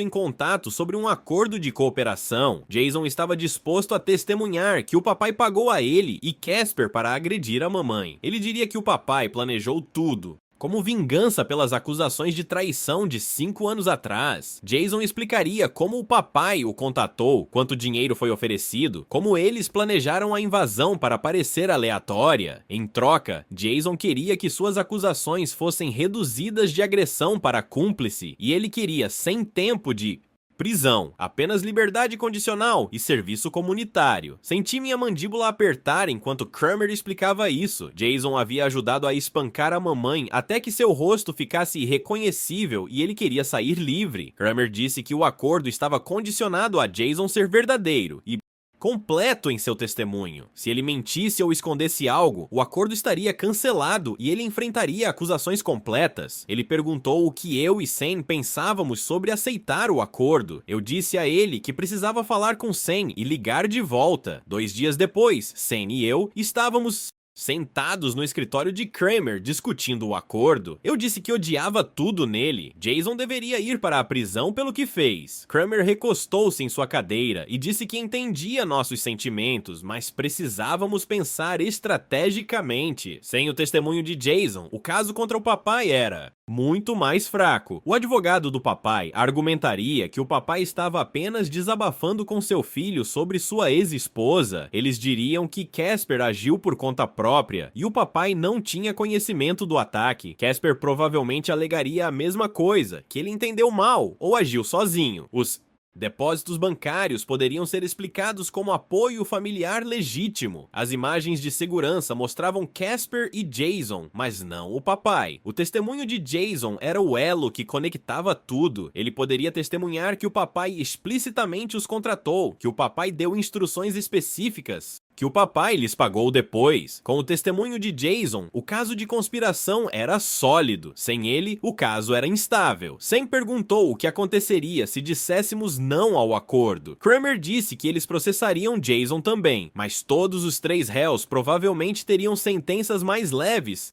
[SPEAKER 1] em contato sobre um acordo de cooperação. Jason estava disposto a testemunhar que o papai pagou a ele e Casper para agredir a mamãe. Ele diria que o papai planejou tudo como vingança pelas acusações de traição de 5 anos atrás. Jason explicaria como o papai o contatou, quanto dinheiro foi oferecido, como eles planejaram a invasão para parecer aleatória. Em troca, Jason queria que suas acusações fossem reduzidas de agressão para cúmplice, e ele queria, sem tempo de prisão, apenas liberdade condicional e serviço comunitário. Senti minha mandíbula apertar enquanto Kramer explicava isso. Jason havia ajudado a espancar a mamãe até que seu rosto ficasse irreconhecível e ele queria sair livre. Kramer disse que o acordo estava condicionado a Jason ser verdadeiro e completo em seu testemunho. Se ele mentisse ou escondesse algo, o acordo estaria cancelado e ele enfrentaria acusações completas. Ele perguntou o que eu e Sen pensávamos sobre aceitar o acordo. Eu disse a ele que precisava falar com Sen e ligar de volta. 2 dias depois, Sen e eu estávamos sentados no escritório de Kramer discutindo o acordo. Eu disse que odiava tudo nele. Jason deveria ir para a prisão pelo que fez. Kramer recostou-se em sua cadeira e disse que entendia nossos sentimentos, mas precisávamos pensar estrategicamente. Sem o testemunho de Jason, o caso contra o papai era muito mais fraco. O advogado do papai argumentaria que o papai estava apenas desabafando com seu filho sobre sua ex-esposa. Eles diriam que Casper agiu por conta própria e o papai não tinha conhecimento do ataque. Casper provavelmente alegaria a mesma coisa, que ele entendeu mal ou agiu sozinho. Os depósitos bancários poderiam ser explicados como apoio familiar legítimo. As imagens de segurança mostravam Casper e Jason, mas não o papai. O testemunho de Jason era o elo que conectava tudo. Ele poderia testemunhar que o papai explicitamente os contratou, que o papai deu instruções específicas que o papai lhes pagou depois. Com o testemunho de Jason, o caso de conspiração era sólido. Sem ele, o caso era instável. Sam perguntou o que aconteceria se disséssemos não ao acordo. Kramer disse que eles processariam Jason também, mas todos os 3 réus provavelmente teriam sentenças mais leves,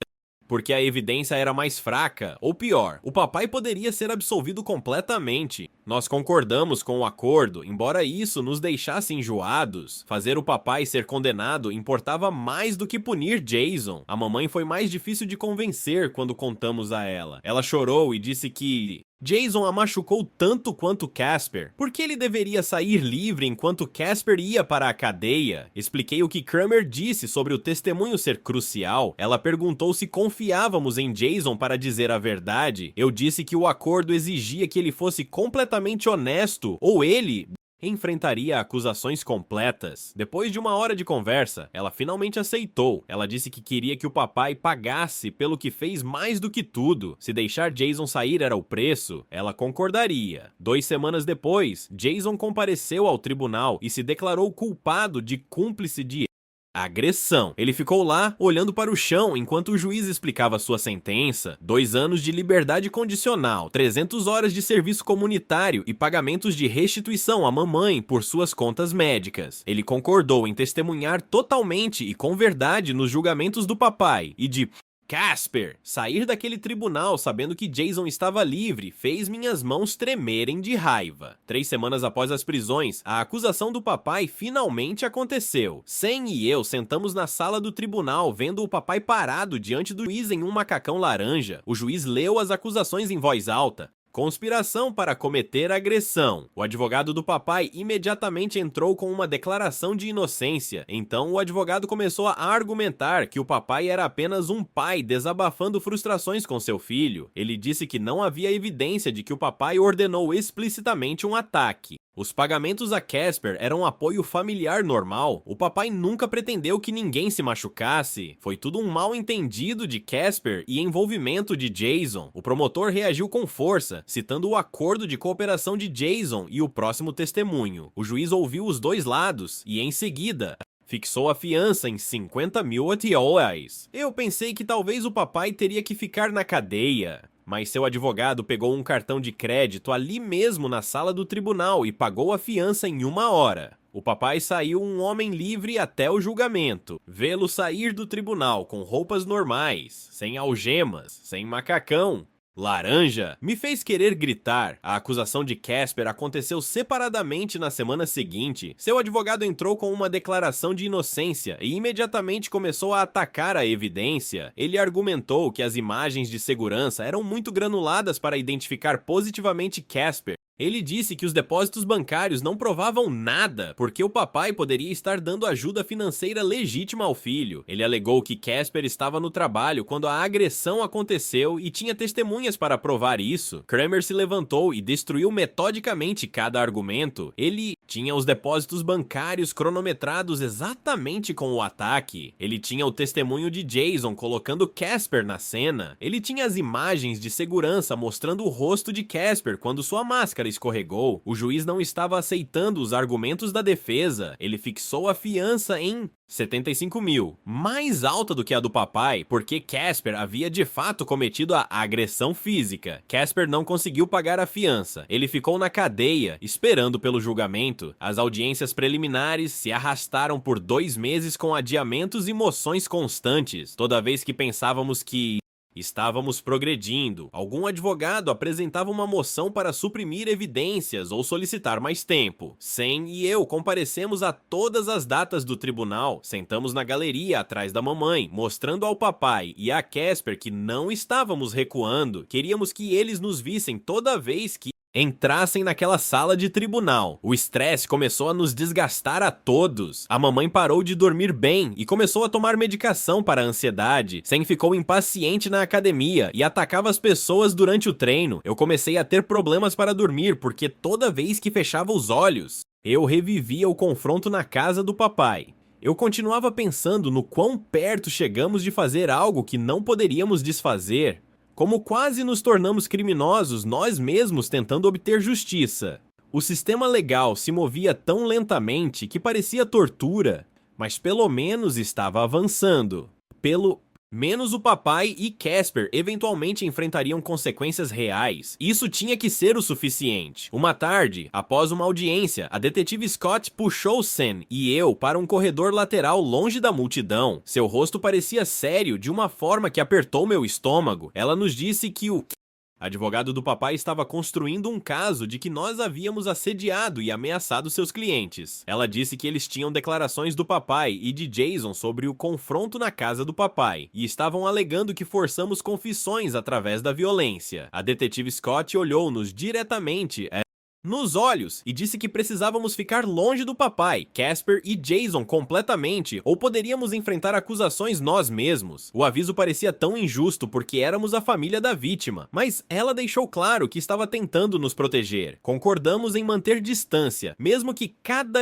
[SPEAKER 1] porque a evidência era mais fraca, ou pior, o papai poderia ser absolvido completamente. Nós concordamos com o acordo, embora isso nos deixasse enjoados. Fazer o papai ser condenado importava mais do que punir Jason. A mamãe foi mais difícil de convencer quando contamos a ela. Ela chorou e disse que Jason a machucou tanto quanto Casper. Por que ele deveria sair livre enquanto Casper ia para a cadeia? Expliquei o que Kramer disse sobre o testemunho ser crucial. Ela perguntou se confiávamos em Jason para dizer a verdade. Eu disse que o acordo exigia que ele fosse completamente honesto, ou ele enfrentaria acusações completas. Depois de 1 hora de conversa, ela finalmente aceitou. Ela disse que queria que o papai pagasse pelo que fez mais do que tudo. Se deixar Jason sair era o preço, ela concordaria. 2 semanas depois, Jason compareceu ao tribunal e se declarou culpado de cúmplice de agressão. Ele ficou lá, olhando para o chão, enquanto o juiz explicava sua sentença: 2 anos de liberdade condicional, 300 horas de serviço comunitário e pagamentos de restituição à mamãe por suas contas médicas. Ele concordou em testemunhar totalmente e com verdade nos julgamentos do papai e de Casper. Sair daquele tribunal sabendo que Jason estava livre fez minhas mãos tremerem de raiva. 3 semanas após as prisões, a acusação do papai finalmente aconteceu. Sam e eu sentamos na sala do tribunal vendo o papai parado diante do juiz em um macacão laranja. O juiz leu as acusações em voz alta. Conspiração para cometer agressão. O advogado do papai imediatamente entrou com uma declaração de inocência. Então o advogado começou a argumentar que o papai era apenas um pai desabafando frustrações com seu filho. Ele disse que não havia evidência de que o papai ordenou explicitamente um ataque. Os pagamentos a Casper eram um apoio familiar normal. O papai nunca pretendeu que ninguém se machucasse. Foi tudo um mal-entendido de Casper e envolvimento de Jason. O promotor reagiu com força, citando o acordo de cooperação de Jason e o próximo testemunho. O juiz ouviu os 2 lados e, em seguida, fixou a fiança em 50 mil reais. Eu pensei que talvez o papai teria que ficar na cadeia, mas seu advogado pegou um cartão de crédito ali mesmo na sala do tribunal e pagou a fiança em 1 hora. O papai saiu um homem livre até o julgamento. Vê-lo sair do tribunal com roupas normais, sem algemas, sem macacão, laranja, me fez querer gritar. A acusação de Casper aconteceu separadamente na semana seguinte. Seu advogado entrou com uma declaração de inocência e imediatamente começou a atacar a evidência. Ele argumentou que as imagens de segurança eram muito granuladas para identificar positivamente Casper. Ele disse que os depósitos bancários não provavam nada, porque o papai poderia estar dando ajuda financeira legítima ao filho. Ele alegou que Casper estava no trabalho quando a agressão aconteceu e tinha testemunhas para provar isso. Kramer se levantou e destruiu metodicamente cada argumento. Ele tinha os depósitos bancários cronometrados exatamente com o ataque. Ele tinha o testemunho de Jason colocando Casper na cena. Ele tinha as imagens de segurança mostrando o rosto de Casper quando sua máscara escorregou. O juiz não estava aceitando os argumentos da defesa. Ele fixou a fiança em 75 mil, mais alta do que a do papai, porque Casper havia de fato cometido a agressão física. Casper não conseguiu pagar a fiança. Ele ficou na cadeia, esperando pelo julgamento. As audiências preliminares se arrastaram por 2 meses com adiamentos e moções constantes. Toda vez que pensávamos que estávamos progredindo, algum advogado apresentava uma moção para suprimir evidências ou solicitar mais tempo. Sam e eu comparecemos a todas as datas do tribunal, sentamos na galeria atrás da mamãe, mostrando ao papai e a Casper que não estávamos recuando. Queríamos que eles nos vissem toda vez que entrassem naquela sala de tribunal. O estresse começou a nos desgastar a todos. A mamãe parou de dormir bem e começou a tomar medicação para a ansiedade. Sam ficou impaciente na academia e atacava as pessoas durante o treino. Eu comecei a ter problemas para dormir porque toda vez que fechava os olhos, eu revivia o confronto na casa do papai. Eu continuava pensando no quão perto chegamos de fazer algo que não poderíamos desfazer. Como quase nos tornamos criminosos nós mesmos tentando obter justiça. O sistema legal se movia tão lentamente que parecia tortura, mas pelo menos estava avançando. Pelo menos o papai e Casper eventualmente enfrentariam consequências reais. Isso tinha que ser o suficiente. Uma tarde, após uma audiência, a detetive Scott puxou Sam e eu para um corredor lateral longe da multidão. Seu rosto parecia sério de uma forma que apertou meu estômago. Ela nos disse que o advogado do papai estava construindo um caso de que nós havíamos assediado e ameaçado seus clientes. Ela disse que eles tinham declarações do papai e de Jason sobre o confronto na casa do papai, e estavam alegando que forçamos confissões através da violência. A detetive Scott olhou-nos diretamente nos olhos e disse que precisávamos ficar longe do papai, Casper e Jason completamente, ou poderíamos enfrentar acusações nós mesmos. O aviso parecia tão injusto porque éramos a família da vítima, mas ela deixou claro que estava tentando nos proteger. Concordamos em manter distância, mesmo que cada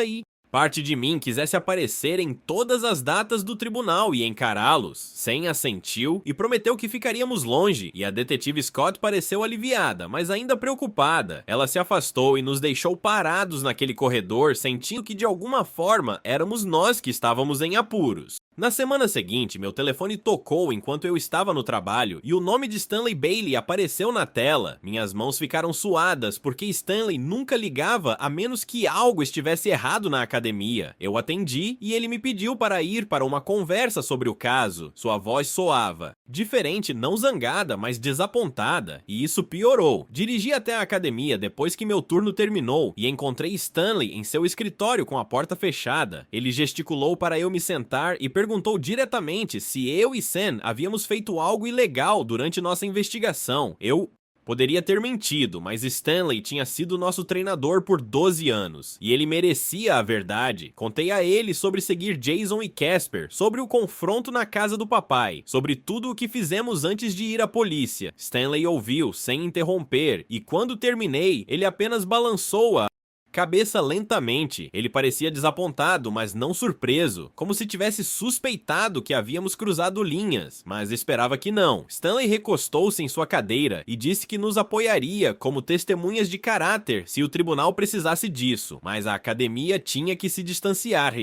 [SPEAKER 1] parte de mim quisesse aparecer em todas as datas do tribunal e encará-los. Sam assentiu e prometeu que ficaríamos longe, e a detetive Scott pareceu aliviada, mas ainda preocupada. Ela se afastou e nos deixou parados naquele corredor, sentindo que de alguma forma éramos nós que estávamos em apuros. Na semana seguinte, meu telefone tocou enquanto eu estava no trabalho e o nome de Stanley Bailey apareceu na tela. Minhas mãos ficaram suadas porque Stanley nunca ligava a menos que algo estivesse errado na academia. Eu atendi e ele me pediu para ir para uma conversa sobre o caso. Sua voz soava diferente, não zangada, mas desapontada, e isso piorou. Dirigi até a academia depois que meu turno terminou e encontrei Stanley em seu escritório com a porta fechada. Ele gesticulou para eu me sentar e perguntou diretamente se eu e Sam havíamos feito algo ilegal durante nossa investigação. Eu poderia ter mentido, mas Stanley tinha sido nosso treinador por 12 anos, e ele merecia a verdade. Contei a ele sobre seguir Jason e Casper, sobre o confronto na casa do papai, sobre tudo o que fizemos antes de ir à polícia. Stanley ouviu, sem interromper, e quando terminei, ele apenas balançou a cabeça lentamente. Ele parecia desapontado, mas não surpreso, como se tivesse suspeitado que havíamos cruzado linhas, mas esperava que não. Stanley recostou-se em sua cadeira e disse que nos apoiaria como testemunhas de caráter se o tribunal precisasse disso, mas a academia tinha que se distanciar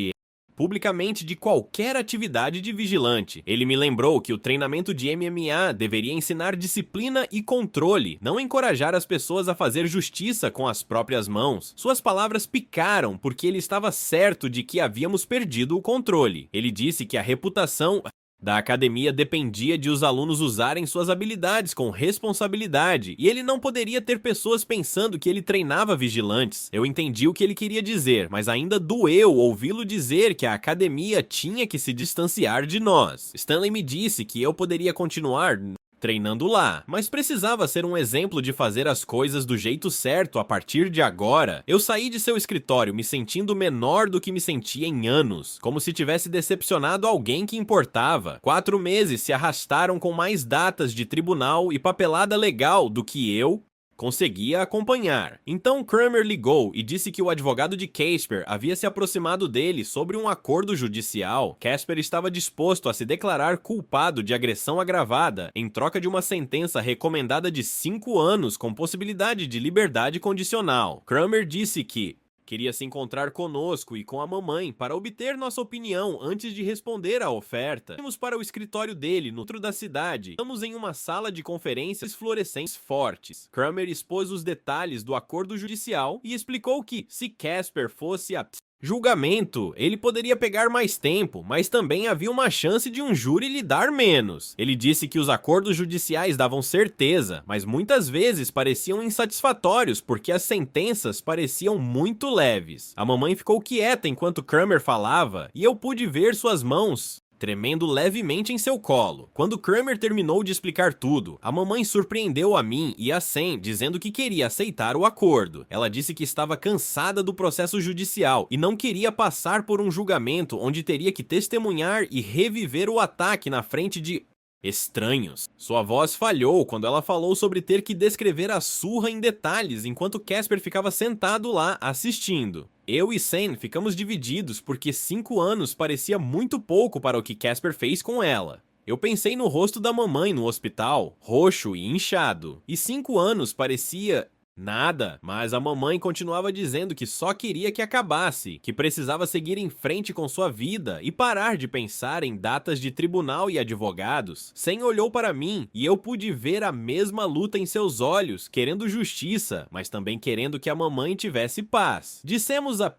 [SPEAKER 1] publicamente de qualquer atividade de vigilante. Ele me lembrou que o treinamento de MMA deveria ensinar disciplina e controle, não encorajar as pessoas a fazer justiça com as próprias mãos. Suas palavras picaram porque ele estava certo de que havíamos perdido o controle. Ele disse que a reputação da academia dependia de os alunos usarem suas habilidades com responsabilidade, e ele não poderia ter pessoas pensando que ele treinava vigilantes. Eu entendi o que ele queria dizer, mas ainda doeu ouvi-lo dizer que a academia tinha que se distanciar de nós. Stanley me disse que eu poderia continuar treinando lá, mas precisava ser um exemplo de fazer as coisas do jeito certo a partir de agora. Eu saí de seu escritório me sentindo menor do que me sentia em anos, como se tivesse decepcionado alguém que importava. 4 meses se arrastaram com mais datas de tribunal e papelada legal do que eu conseguia acompanhar. Então Kramer ligou e disse que o advogado de Casper havia se aproximado dele sobre um acordo judicial. Casper estava disposto a se declarar culpado de agressão agravada em troca de uma sentença recomendada de 5 anos com possibilidade de liberdade condicional. Kramer disse que queria se encontrar conosco e com a mamãe para obter nossa opinião antes de responder à oferta. Fomos para o escritório dele, no centro da cidade. Estamos em uma sala de conferências fluorescentes fortes. Kramer expôs os detalhes do acordo judicial e explicou que, se Casper fosse a julgamento, ele poderia pegar mais tempo, mas também havia uma chance de um júri lhe dar menos. Ele disse que os acordos judiciais davam certeza, mas muitas vezes pareciam insatisfatórios porque as sentenças pareciam muito leves. A mamãe ficou quieta enquanto Kramer falava e eu pude ver suas mãos tremendo levemente em seu colo. Quando Kramer terminou de explicar tudo, a mamãe surpreendeu a mim e a Sam dizendo que queria aceitar o acordo. Ela disse que estava cansada do processo judicial e não queria passar por um julgamento onde teria que testemunhar e reviver o ataque na frente de estranhos. Sua voz falhou quando ela falou sobre ter que descrever a surra em detalhes enquanto Casper ficava sentado lá assistindo. Eu e Sam ficamos divididos porque 5 anos parecia muito pouco para o que Casper fez com ela. Eu pensei no rosto da mamãe no hospital, roxo e inchado, e 5 anos parecia Nada, mas a mamãe continuava dizendo que só queria que acabasse, que precisava seguir em frente com sua vida e parar de pensar em datas de tribunal e advogados. Sam olhou para mim e eu pude ver a mesma luta em seus olhos, querendo justiça, mas também querendo que a mamãe tivesse paz. Dissemos a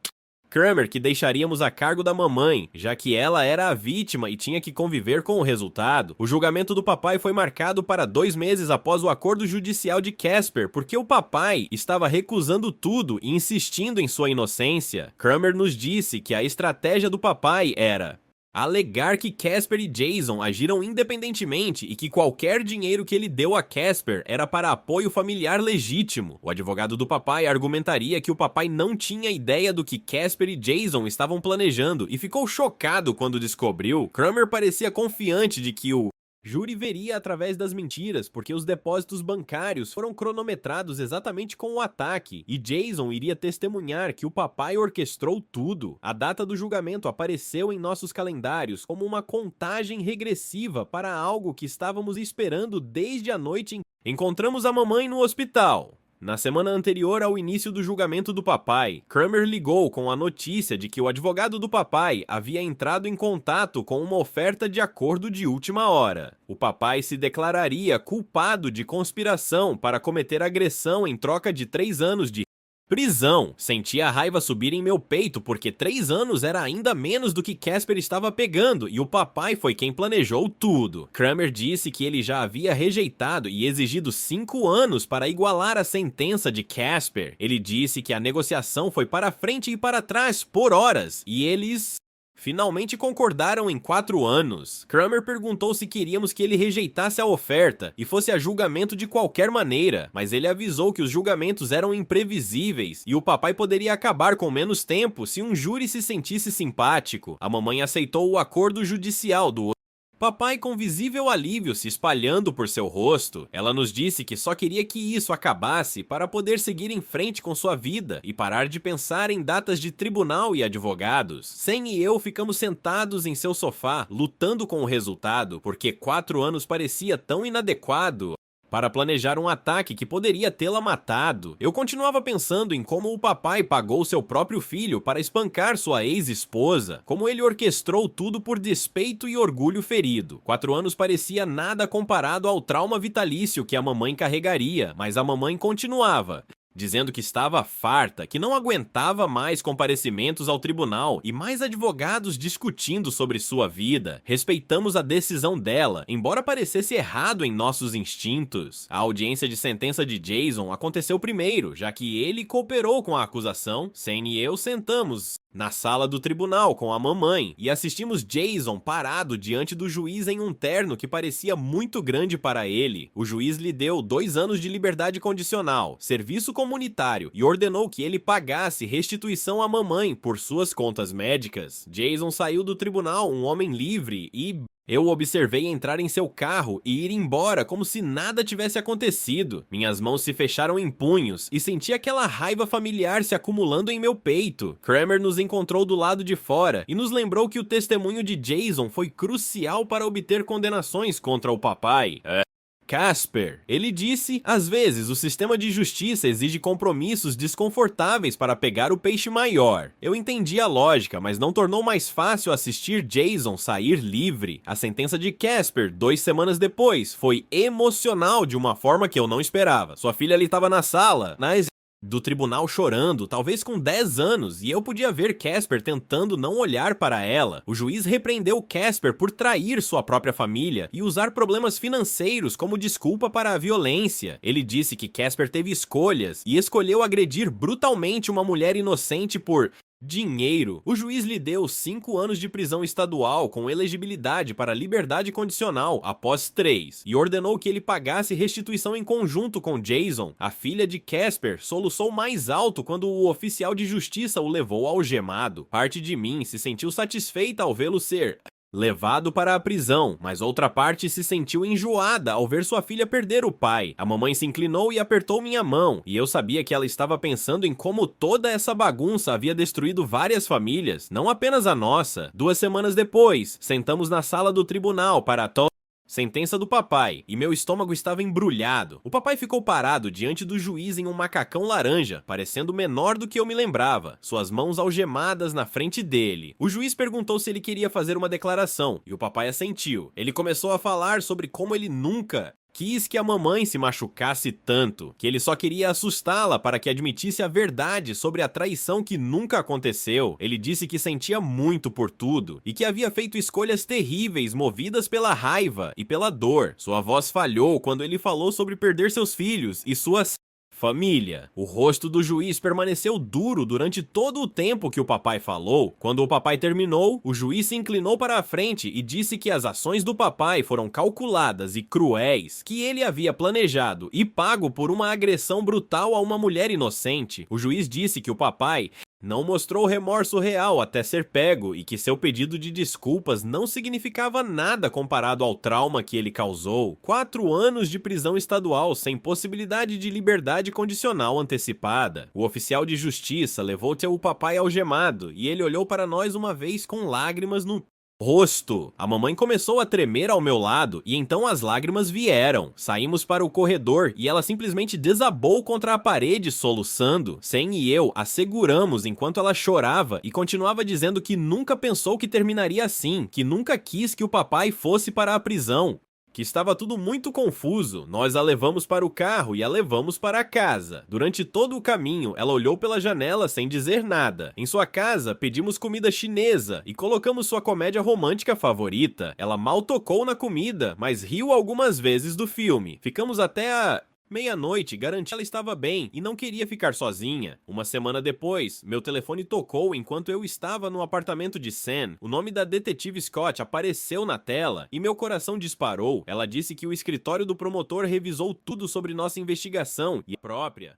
[SPEAKER 1] Kramer que deixaríamos a cargo da mamãe, já que ela era a vítima e tinha que conviver com o resultado. O julgamento do papai foi marcado para 2 meses após o acordo judicial de Casper, porque o papai estava recusando tudo e insistindo em sua inocência. Kramer nos disse que a estratégia do papai era alegar que Casper e Jason agiram independentemente e que qualquer dinheiro que ele deu a Casper era para apoio familiar legítimo. O advogado do papai argumentaria que o papai não tinha ideia do que Casper e Jason estavam planejando e ficou chocado quando descobriu. Kramer parecia confiante de que o júri veria através das mentiras, porque os depósitos bancários foram cronometrados exatamente com o ataque, e Jason iria testemunhar que o papai orquestrou tudo. A data do julgamento apareceu em nossos calendários como uma contagem regressiva para algo que estávamos esperando desde a noite em que encontramos a mamãe no hospital. Na semana anterior ao início do julgamento do papai, Kramer ligou com a notícia de que o advogado do papai havia entrado em contato com uma oferta de acordo de última hora. O papai se declararia culpado de conspiração para cometer agressão em troca de 3 anos de prisão. Senti a raiva subir em meu peito porque 3 anos era ainda menos do que Casper estava pegando e o papai foi quem planejou tudo. Kramer disse que ele já havia rejeitado e exigido 5 anos para igualar a sentença de Casper. Ele disse que a negociação foi para frente e para trás por horas e eles finalmente concordaram em 4 anos. Kramer perguntou se queríamos que ele rejeitasse a oferta e fosse a julgamento de qualquer maneira, mas ele avisou que os julgamentos eram imprevisíveis e o papai poderia acabar com menos tempo se um júri se sentisse simpático. A mamãe aceitou o acordo judicial do papai com visível alívio se espalhando por seu rosto. Ela nos disse que só queria que isso acabasse para poder seguir em frente com sua vida e parar de pensar em datas de tribunal e advogados. Sam e eu ficamos sentados em seu sofá, lutando com o resultado, porque 4 anos parecia tão inadequado para planejar um ataque que poderia tê-la matado. Eu continuava pensando em como o papai pagou seu próprio filho para espancar sua ex-esposa, como ele orquestrou tudo por despeito e orgulho ferido. 4 anos parecia nada comparado ao trauma vitalício que a mamãe carregaria, mas a mamãe continuava dizendo que estava farta, que não aguentava mais comparecimentos ao tribunal e mais advogados discutindo sobre sua vida. Respeitamos a decisão dela, embora parecesse errado em nossos instintos. A audiência de sentença de Jason aconteceu primeiro, já que ele cooperou com a acusação. Sam e eu sentamos na sala do tribunal com a mamãe e assistimos Jason parado diante do juiz em um terno que parecia muito grande para ele. O juiz lhe deu 2 anos de liberdade condicional, serviço comunitário e ordenou que ele pagasse restituição à mamãe por suas contas médicas. Jason saiu do tribunal um homem livre e eu o observei entrar em seu carro e ir embora como se nada tivesse acontecido. Minhas mãos se fecharam em punhos e senti aquela raiva familiar se acumulando em meu peito. Kramer nos encontrou do lado de fora e nos lembrou que o testemunho de Jason foi crucial para obter condenações contra o papai. Casper. Ele disse, às vezes o sistema de justiça exige compromissos desconfortáveis para pegar o peixe maior. Eu entendi a lógica, mas não tornou mais fácil assistir Jason sair livre. A sentença de Casper, 2 semanas depois, foi emocional de uma forma que eu não esperava. Sua filha ali estava na sala, do tribunal chorando, talvez com 10 anos, e eu podia ver Casper tentando não olhar para ela. O juiz repreendeu Casper por trair sua própria família e usar problemas financeiros como desculpa para a violência. Ele disse que Casper teve escolhas e escolheu agredir brutalmente uma mulher inocente por dinheiro. O juiz lhe deu 5 anos de prisão estadual com elegibilidade para liberdade condicional após 3 e ordenou que ele pagasse restituição em conjunto com Jason. A filha de Casper soluçou mais alto quando o oficial de justiça o levou algemado. Parte de mim se sentiu satisfeita ao vê-lo ser levado para a prisão, mas outra parte se sentiu enjoada ao ver sua filha perder o pai. A mamãe se inclinou e apertou minha mão, e eu sabia que ela estava pensando em como toda essa bagunça havia destruído várias famílias, não apenas a nossa. 2 semanas depois, sentamos na sala do tribunal para Sentença do papai, e meu estômago estava embrulhado. O papai ficou parado diante do juiz em um macacão laranja, parecendo menor do que eu me lembrava, suas mãos algemadas na frente dele. O juiz perguntou se ele queria fazer uma declaração, e o papai assentiu. Ele começou a falar sobre como ele nunca quis que a mamãe se machucasse tanto, que ele só queria assustá-la para que admitisse a verdade sobre a traição que nunca aconteceu. Ele disse que sentia muito por tudo e que havia feito escolhas terríveis movidas pela raiva e pela dor. Sua voz falhou quando ele falou sobre perder seus filhos e suas família. O rosto do juiz permaneceu duro durante todo o tempo que o papai falou. Quando o papai terminou, o juiz se inclinou para a frente e disse que as ações do papai foram calculadas e cruéis, que ele havia planejado e pago por uma agressão brutal a uma mulher inocente. O juiz disse que o papai não mostrou remorso real até ser pego e que seu pedido de desculpas não significava nada comparado ao trauma que ele causou. 4 anos de prisão estadual sem possibilidade de liberdade condicional antecipada. O oficial de justiça levou o papai algemado e ele olhou para nós uma vez com lágrimas no rosto. A mamãe começou a tremer ao meu lado e então as lágrimas vieram. Saímos para o corredor e ela simplesmente desabou contra a parede soluçando. Sam e eu a seguramos enquanto ela chorava e continuava dizendo que nunca pensou que terminaria assim, que nunca quis que o papai fosse para a prisão, que estava tudo muito confuso. Nós a levamos para o carro e a levamos para a casa. Durante todo o caminho, ela olhou pela janela sem dizer nada. Em sua casa, pedimos comida chinesa e colocamos sua comédia romântica favorita. Ela mal tocou na comida, mas riu algumas vezes do filme. Ficamos até a meia-noite, garanti que ela estava bem e não queria ficar sozinha. Uma semana depois, meu telefone tocou enquanto eu estava no apartamento de Sam. O nome da detetive Scott apareceu na tela e meu coração disparou. Ela disse que o escritório do promotor revisou tudo sobre nossa investigação e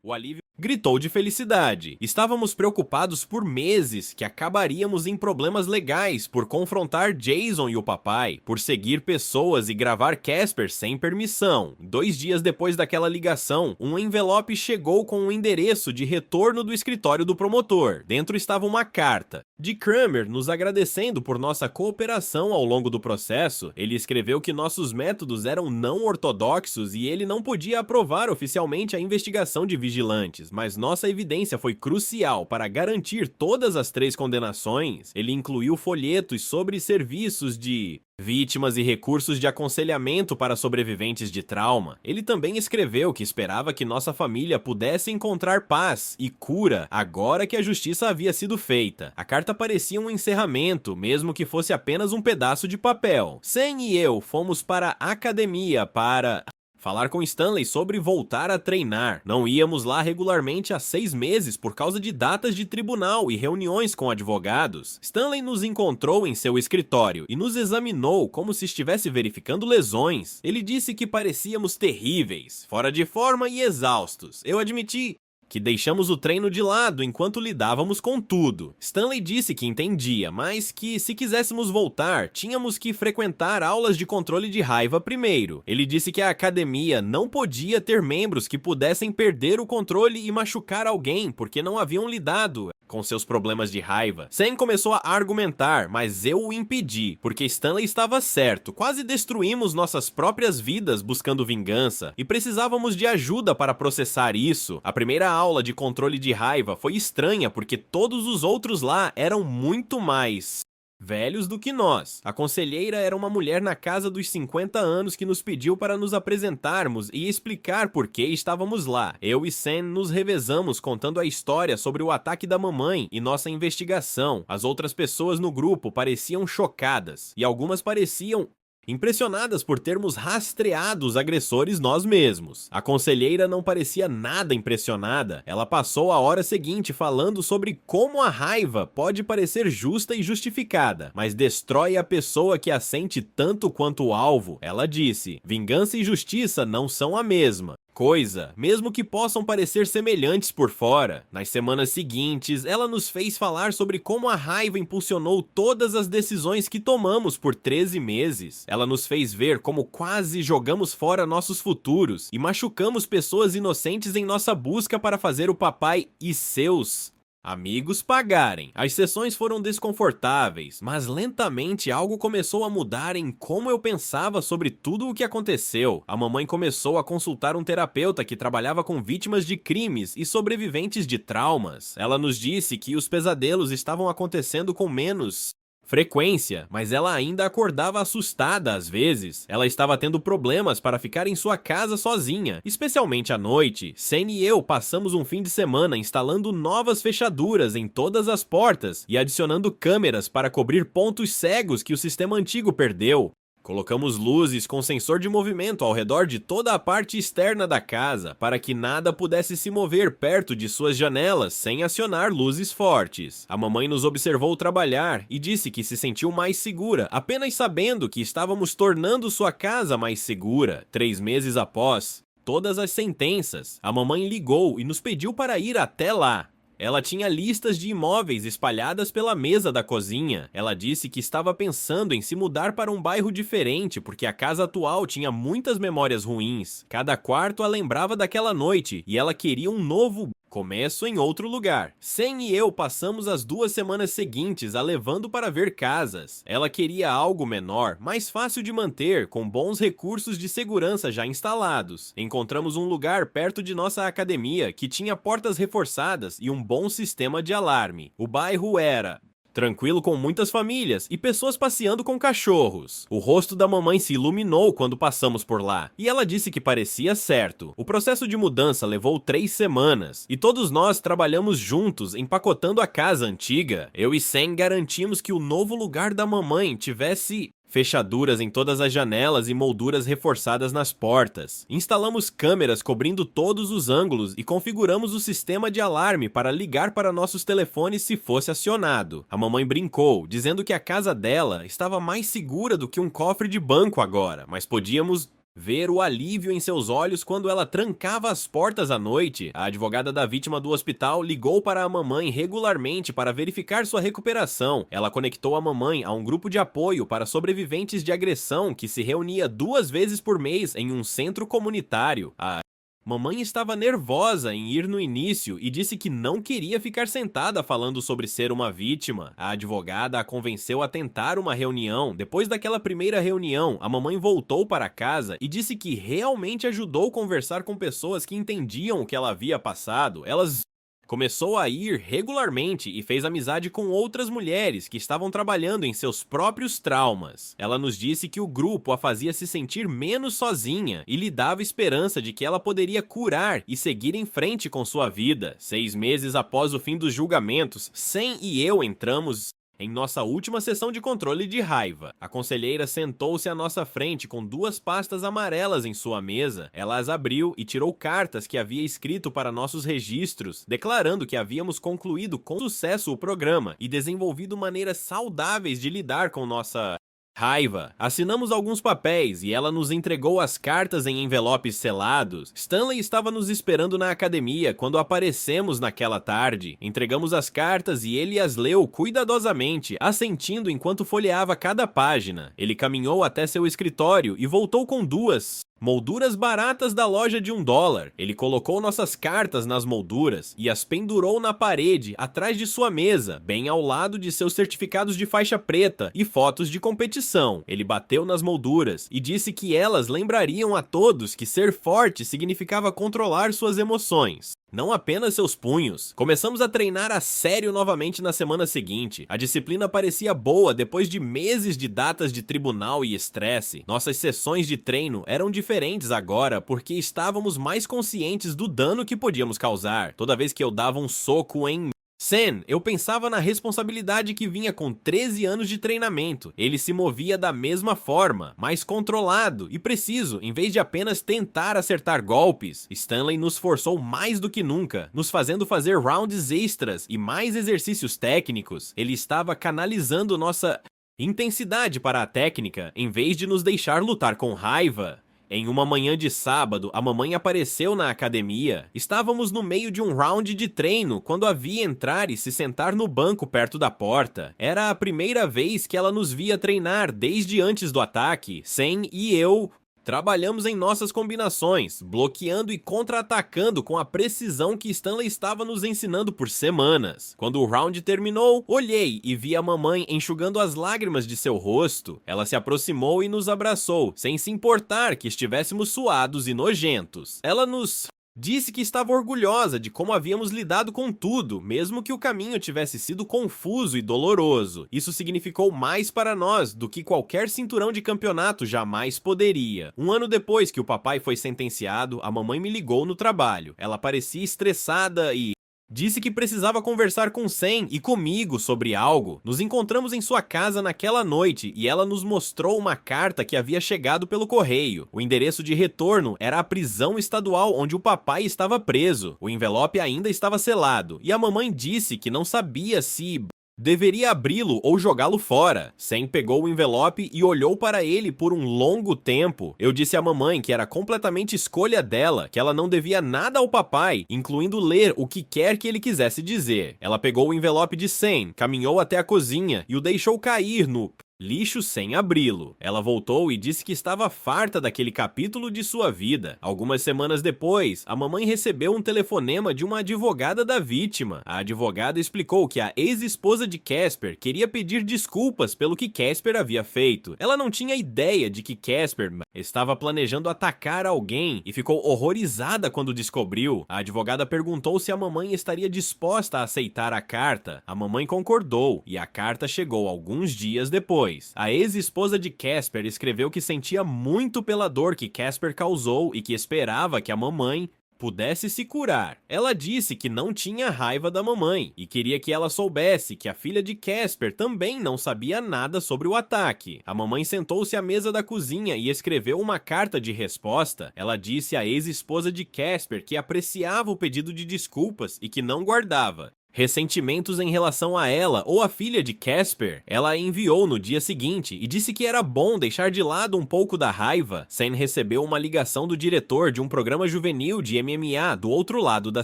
[SPEAKER 1] o alívio gritou de felicidade. Estávamos preocupados por meses que acabaríamos em problemas legais por confrontar Jason e o papai, por seguir pessoas e gravar Casper sem permissão. 2 dias depois daquela ligação, um envelope chegou com um endereço de retorno do escritório do promotor. Dentro estava uma carta de Kramer nos agradecendo por nossa cooperação ao longo do processo. Ele escreveu que nossos métodos eram não ortodoxos e ele não podia aprovar oficialmente a investigação de vigilantes, mas nossa evidência foi crucial para garantir todas as 3 condenações. Ele incluiu folhetos sobre serviços de vítimas e recursos de aconselhamento para sobreviventes de trauma. Ele também escreveu que esperava que nossa família pudesse encontrar paz e cura agora que a justiça havia sido feita. A carta parecia um encerramento, mesmo que fosse apenas um pedaço de papel. Sam e eu fomos para a academia para falar com Stanley sobre voltar a treinar. Não íamos lá regularmente há 6 meses por causa de datas de tribunal e reuniões com advogados. Stanley nos encontrou em seu escritório e nos examinou como se estivesse verificando lesões. Ele disse que parecíamos terríveis, fora de forma e exaustos. Eu admiti que deixamos o treino de lado enquanto lidávamos com tudo. Stanley disse que entendia, mas que se quiséssemos voltar, tínhamos que frequentar aulas de controle de raiva primeiro. Ele disse que a academia não podia ter membros que pudessem perder o controle e machucar alguém porque não haviam lidado com seus problemas de raiva. Sam começou a argumentar, mas eu o impedi, porque Stanley estava certo. Quase destruímos nossas próprias vidas buscando vingança e precisávamos de ajuda para processar isso. A primeira aula de controle de raiva foi estranha porque todos os outros lá eram muito mais velhos do que nós. A conselheira era uma mulher na casa dos 50 anos que nos pediu para nos apresentarmos e explicar por que estávamos lá. Eu e Sam nos revezamos contando a história sobre o ataque da mamãe e nossa investigação. As outras pessoas no grupo pareciam chocadas e algumas pareciam impressionadas por termos rastreado os agressores nós mesmos. A conselheira não parecia nada impressionada. Ela passou a hora seguinte falando sobre como a raiva pode parecer justa e justificada, mas destrói a pessoa que a sente tanto quanto o alvo. Ela disse: vingança e justiça não são a mesma coisa, mesmo que possam parecer semelhantes por fora. Nas semanas seguintes, ela nos fez falar sobre como a raiva impulsionou todas as decisões que tomamos por 13 meses. Ela nos fez ver como quase jogamos fora nossos futuros e machucamos pessoas inocentes em nossa busca para fazer o papai e seus Amigos pagarem. As sessões foram desconfortáveis, mas lentamente algo começou a mudar em como eu pensava sobre tudo o que aconteceu. A mamãe começou a consultar um terapeuta que trabalhava com vítimas de crimes e sobreviventes de traumas. Ela nos disse que os pesadelos estavam acontecendo com menos frequência, mas ela ainda acordava assustada às vezes. Ela estava tendo problemas para ficar em sua casa sozinha, especialmente à noite. Sen e eu passamos um fim de semana instalando novas fechaduras em todas as portas e adicionando câmeras para cobrir pontos cegos que o sistema antigo perdeu. Colocamos luzes com sensor de movimento ao redor de toda a parte externa da casa, para que nada pudesse se mover perto de suas janelas sem acionar luzes fortes. A mamãe nos observou trabalhar e disse que se sentiu mais segura, apenas sabendo que estávamos tornando sua casa mais segura. 3 meses após todas as sentenças, a mamãe ligou e nos pediu para ir até lá. Ela tinha listas de imóveis espalhadas pela mesa da cozinha. Ela disse que estava pensando em se mudar para um bairro diferente porque a casa atual tinha muitas memórias ruins. Cada quarto a lembrava daquela noite e ela queria um novo começo em outro lugar. Sen e eu passamos as 2 semanas seguintes a levando para ver casas. Ela queria algo menor, mais fácil de manter, com bons recursos de segurança já instalados. Encontramos um lugar perto de nossa academia que tinha portas reforçadas e um bom sistema de alarme. O bairro era tranquilo, com muitas famílias e pessoas passeando com cachorros. O rosto da mamãe se iluminou quando passamos por lá, e ela disse que parecia certo. O processo de mudança levou 3 semanas, e todos nós trabalhamos juntos empacotando a casa antiga. Eu e Sen garantimos que o novo lugar da mamãe tivesse fechaduras em todas as janelas e molduras reforçadas nas portas. Instalamos câmeras cobrindo todos os ângulos e configuramos o sistema de alarme para ligar para nossos telefones se fosse acionado. A mamãe brincou, dizendo que a casa dela estava mais segura do que um cofre de banco agora, mas podíamos ver o alívio em seus olhos quando ela trancava as portas à noite. A advogada da vítima do hospital ligou para a mamãe regularmente para verificar sua recuperação. Ela conectou a mamãe a um grupo de apoio para sobreviventes de agressão que se reunia 2 vezes por mês em um centro comunitário. A mamãe estava nervosa em ir no início e disse que não queria ficar sentada falando sobre ser uma vítima. A advogada a convenceu a tentar uma reunião. Depois daquela primeira reunião, a mamãe voltou para casa e disse que realmente ajudou a conversar com pessoas que entendiam o que ela havia passado. Elas começou a ir regularmente e fez amizade com outras mulheres que estavam trabalhando em seus próprios traumas. Ela nos disse que o grupo a fazia se sentir menos sozinha e lhe dava esperança de que ela poderia curar e seguir em frente com sua vida. 6 meses após o fim dos julgamentos, Sen e eu entramos em nossa última sessão de controle de raiva. A conselheira sentou-se à nossa frente com 2 pastas amarelas em sua mesa. Ela as abriu e tirou cartas que havia escrito para nossos registros, declarando que havíamos concluído com sucesso o programa e desenvolvido maneiras saudáveis de lidar com nossa raiva. Assinamos alguns papéis e ela nos entregou as cartas em envelopes selados. Stanley estava nos esperando na academia quando aparecemos naquela tarde. Entregamos as cartas e ele as leu cuidadosamente, assentindo enquanto folheava cada página. Ele caminhou até seu escritório e voltou com 2 molduras baratas da loja de $1. Ele colocou nossas cartas nas molduras e as pendurou na parede atrás de sua mesa, bem ao lado de seus certificados de faixa preta e fotos de competição. Ele bateu nas molduras e disse que elas lembrariam a todos que ser forte significava controlar suas emoções, não apenas seus punhos. Começamos a treinar a sério novamente na semana seguinte. A disciplina parecia boa depois de meses de datas de tribunal e estresse. Nossas sessões de treino eram diferentes agora porque estávamos mais conscientes do dano que podíamos causar. Toda vez que eu dava um soco em Sen, eu pensava na responsabilidade que vinha com 13 anos de treinamento. Ele se movia da mesma forma, mais controlado e preciso, em vez de apenas tentar acertar golpes. Stanley nos forçou mais do que nunca, nos fazendo fazer rounds extras e mais exercícios técnicos. Ele estava canalizando nossa intensidade para a técnica, em vez de nos deixar lutar com raiva. Em uma manhã de sábado, a mamãe apareceu na academia. Estávamos no meio de um round de treino quando a vi entrar e se sentar no banco perto da porta. Era a primeira vez que ela nos via treinar desde antes do ataque. Sen e eu Trabalhamos em nossas combinações, bloqueando e contra-atacando com a precisão que Stanley estava nos ensinando por semanas. Quando o round terminou, olhei e vi a mamãe enxugando as lágrimas de seu rosto. Ela se aproximou e nos abraçou, sem se importar que estivéssemos suados e nojentos. Ela nos disse que estava orgulhosa de como havíamos lidado com tudo, mesmo que o caminho tivesse sido confuso e doloroso. Isso significou mais para nós do que qualquer cinturão de campeonato jamais poderia. Um ano depois que o papai foi sentenciado, a mamãe me ligou no trabalho. Ela parecia estressada e disse que precisava conversar com Sam e comigo sobre algo. Nos encontramos em sua casa naquela noite e ela nos mostrou uma carta que havia chegado pelo correio. O endereço de retorno era a prisão estadual onde o papai estava preso. O envelope ainda estava selado e a mamãe disse que não sabia se deveria abri-lo ou jogá-lo fora. Sam pegou o envelope e olhou para ele por um longo tempo. Eu disse à mamãe que era completamente escolha dela, que ela não devia nada ao papai, incluindo ler o que quer que ele quisesse dizer. Ela pegou o envelope de Sam, caminhou até a cozinha e o deixou cair no lixo sem abri-lo. Ela voltou e disse que estava farta daquele capítulo de sua vida. Algumas semanas depois, a mamãe recebeu um telefonema de uma advogada da vítima. A advogada explicou que a ex-esposa de Casper queria pedir desculpas pelo que Casper havia feito. Ela não tinha ideia de que Casper estava planejando atacar alguém e ficou horrorizada quando descobriu. A advogada perguntou se a mamãe estaria disposta a aceitar a carta. A mamãe concordou e a carta chegou alguns dias depois. A ex-esposa de Casper escreveu que sentia muito pela dor que Casper causou e que esperava que a mamãe pudesse se curar. Ela disse que não tinha raiva da mamãe e queria que ela soubesse que a filha de Casper também não sabia nada sobre o ataque. A mamãe sentou-se à mesa da cozinha e escreveu uma carta de resposta. Ela disse à ex-esposa de Casper que apreciava o pedido de desculpas e que não guardava ressentimentos em relação a ela ou a filha de Casper. Ela a enviou no dia seguinte e disse que era bom deixar de lado um pouco da raiva. Sam recebeu uma ligação do diretor de um programa juvenil de MMA do outro lado da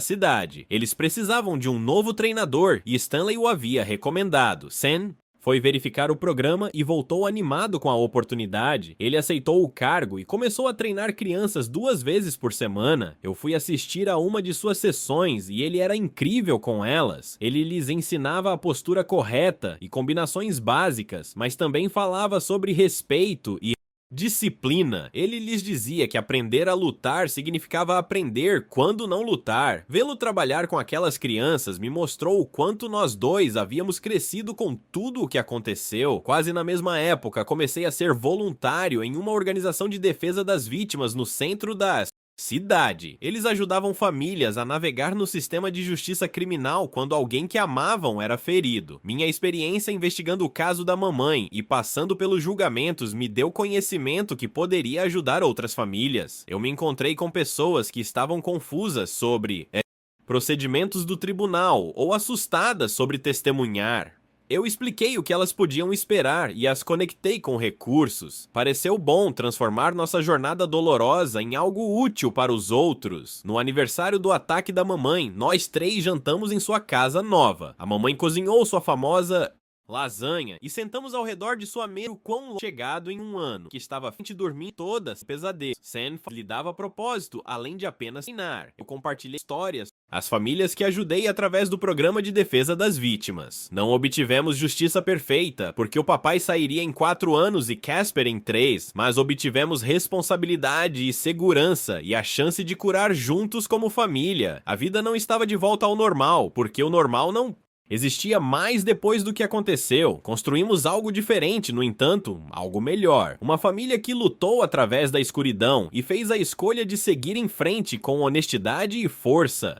[SPEAKER 1] cidade. Eles precisavam de um novo treinador e Stanley o havia recomendado. Sam foi verificar o programa e voltou animado com a oportunidade. Ele aceitou o cargo e começou a treinar crianças 2 vezes por semana. Eu fui assistir a uma de suas sessões e ele era incrível com elas. Ele lhes ensinava a postura correta e combinações básicas, mas também falava sobre respeito e disciplina. Ele lhes dizia que aprender a lutar significava aprender quando não lutar. Vê-lo trabalhar com aquelas crianças me mostrou o quanto nós dois havíamos crescido com tudo o que aconteceu. Quase na mesma época, comecei a ser voluntário em uma organização de defesa das vítimas no centro da cidade. Eles ajudavam famílias a navegar no sistema de justiça criminal quando alguém que amavam era ferido. Minha experiência investigando o caso da mamãe e passando pelos julgamentos me deu conhecimento que poderia ajudar outras famílias. Eu me encontrei com pessoas que estavam confusas sobre procedimentos do tribunal ou assustadas sobre testemunhar. Eu expliquei o que elas podiam esperar e as conectei com recursos. Pareceu bom transformar nossa jornada dolorosa em algo útil para os outros. No aniversário do ataque da mamãe, nós 3 jantamos em sua casa nova. A mamãe cozinhou sua famosa lasanha e sentamos ao redor de sua mesa o quão chegado em um ano, que estava a fim de dormir todas pesadelos. Sam lhe dava propósito, além de apenas treinar. Eu compartilhei histórias as famílias que ajudei através do programa de defesa das vítimas. Não obtivemos justiça perfeita, porque o papai sairia em 4 anos e Casper em 3, mas obtivemos responsabilidade e segurança e a chance de curar juntos como família. A vida não estava de volta ao normal, porque o normal não existia mais depois do que aconteceu. Construímos algo diferente, no entanto, algo melhor. Uma família que lutou através da escuridão e fez a escolha de seguir em frente com honestidade e força.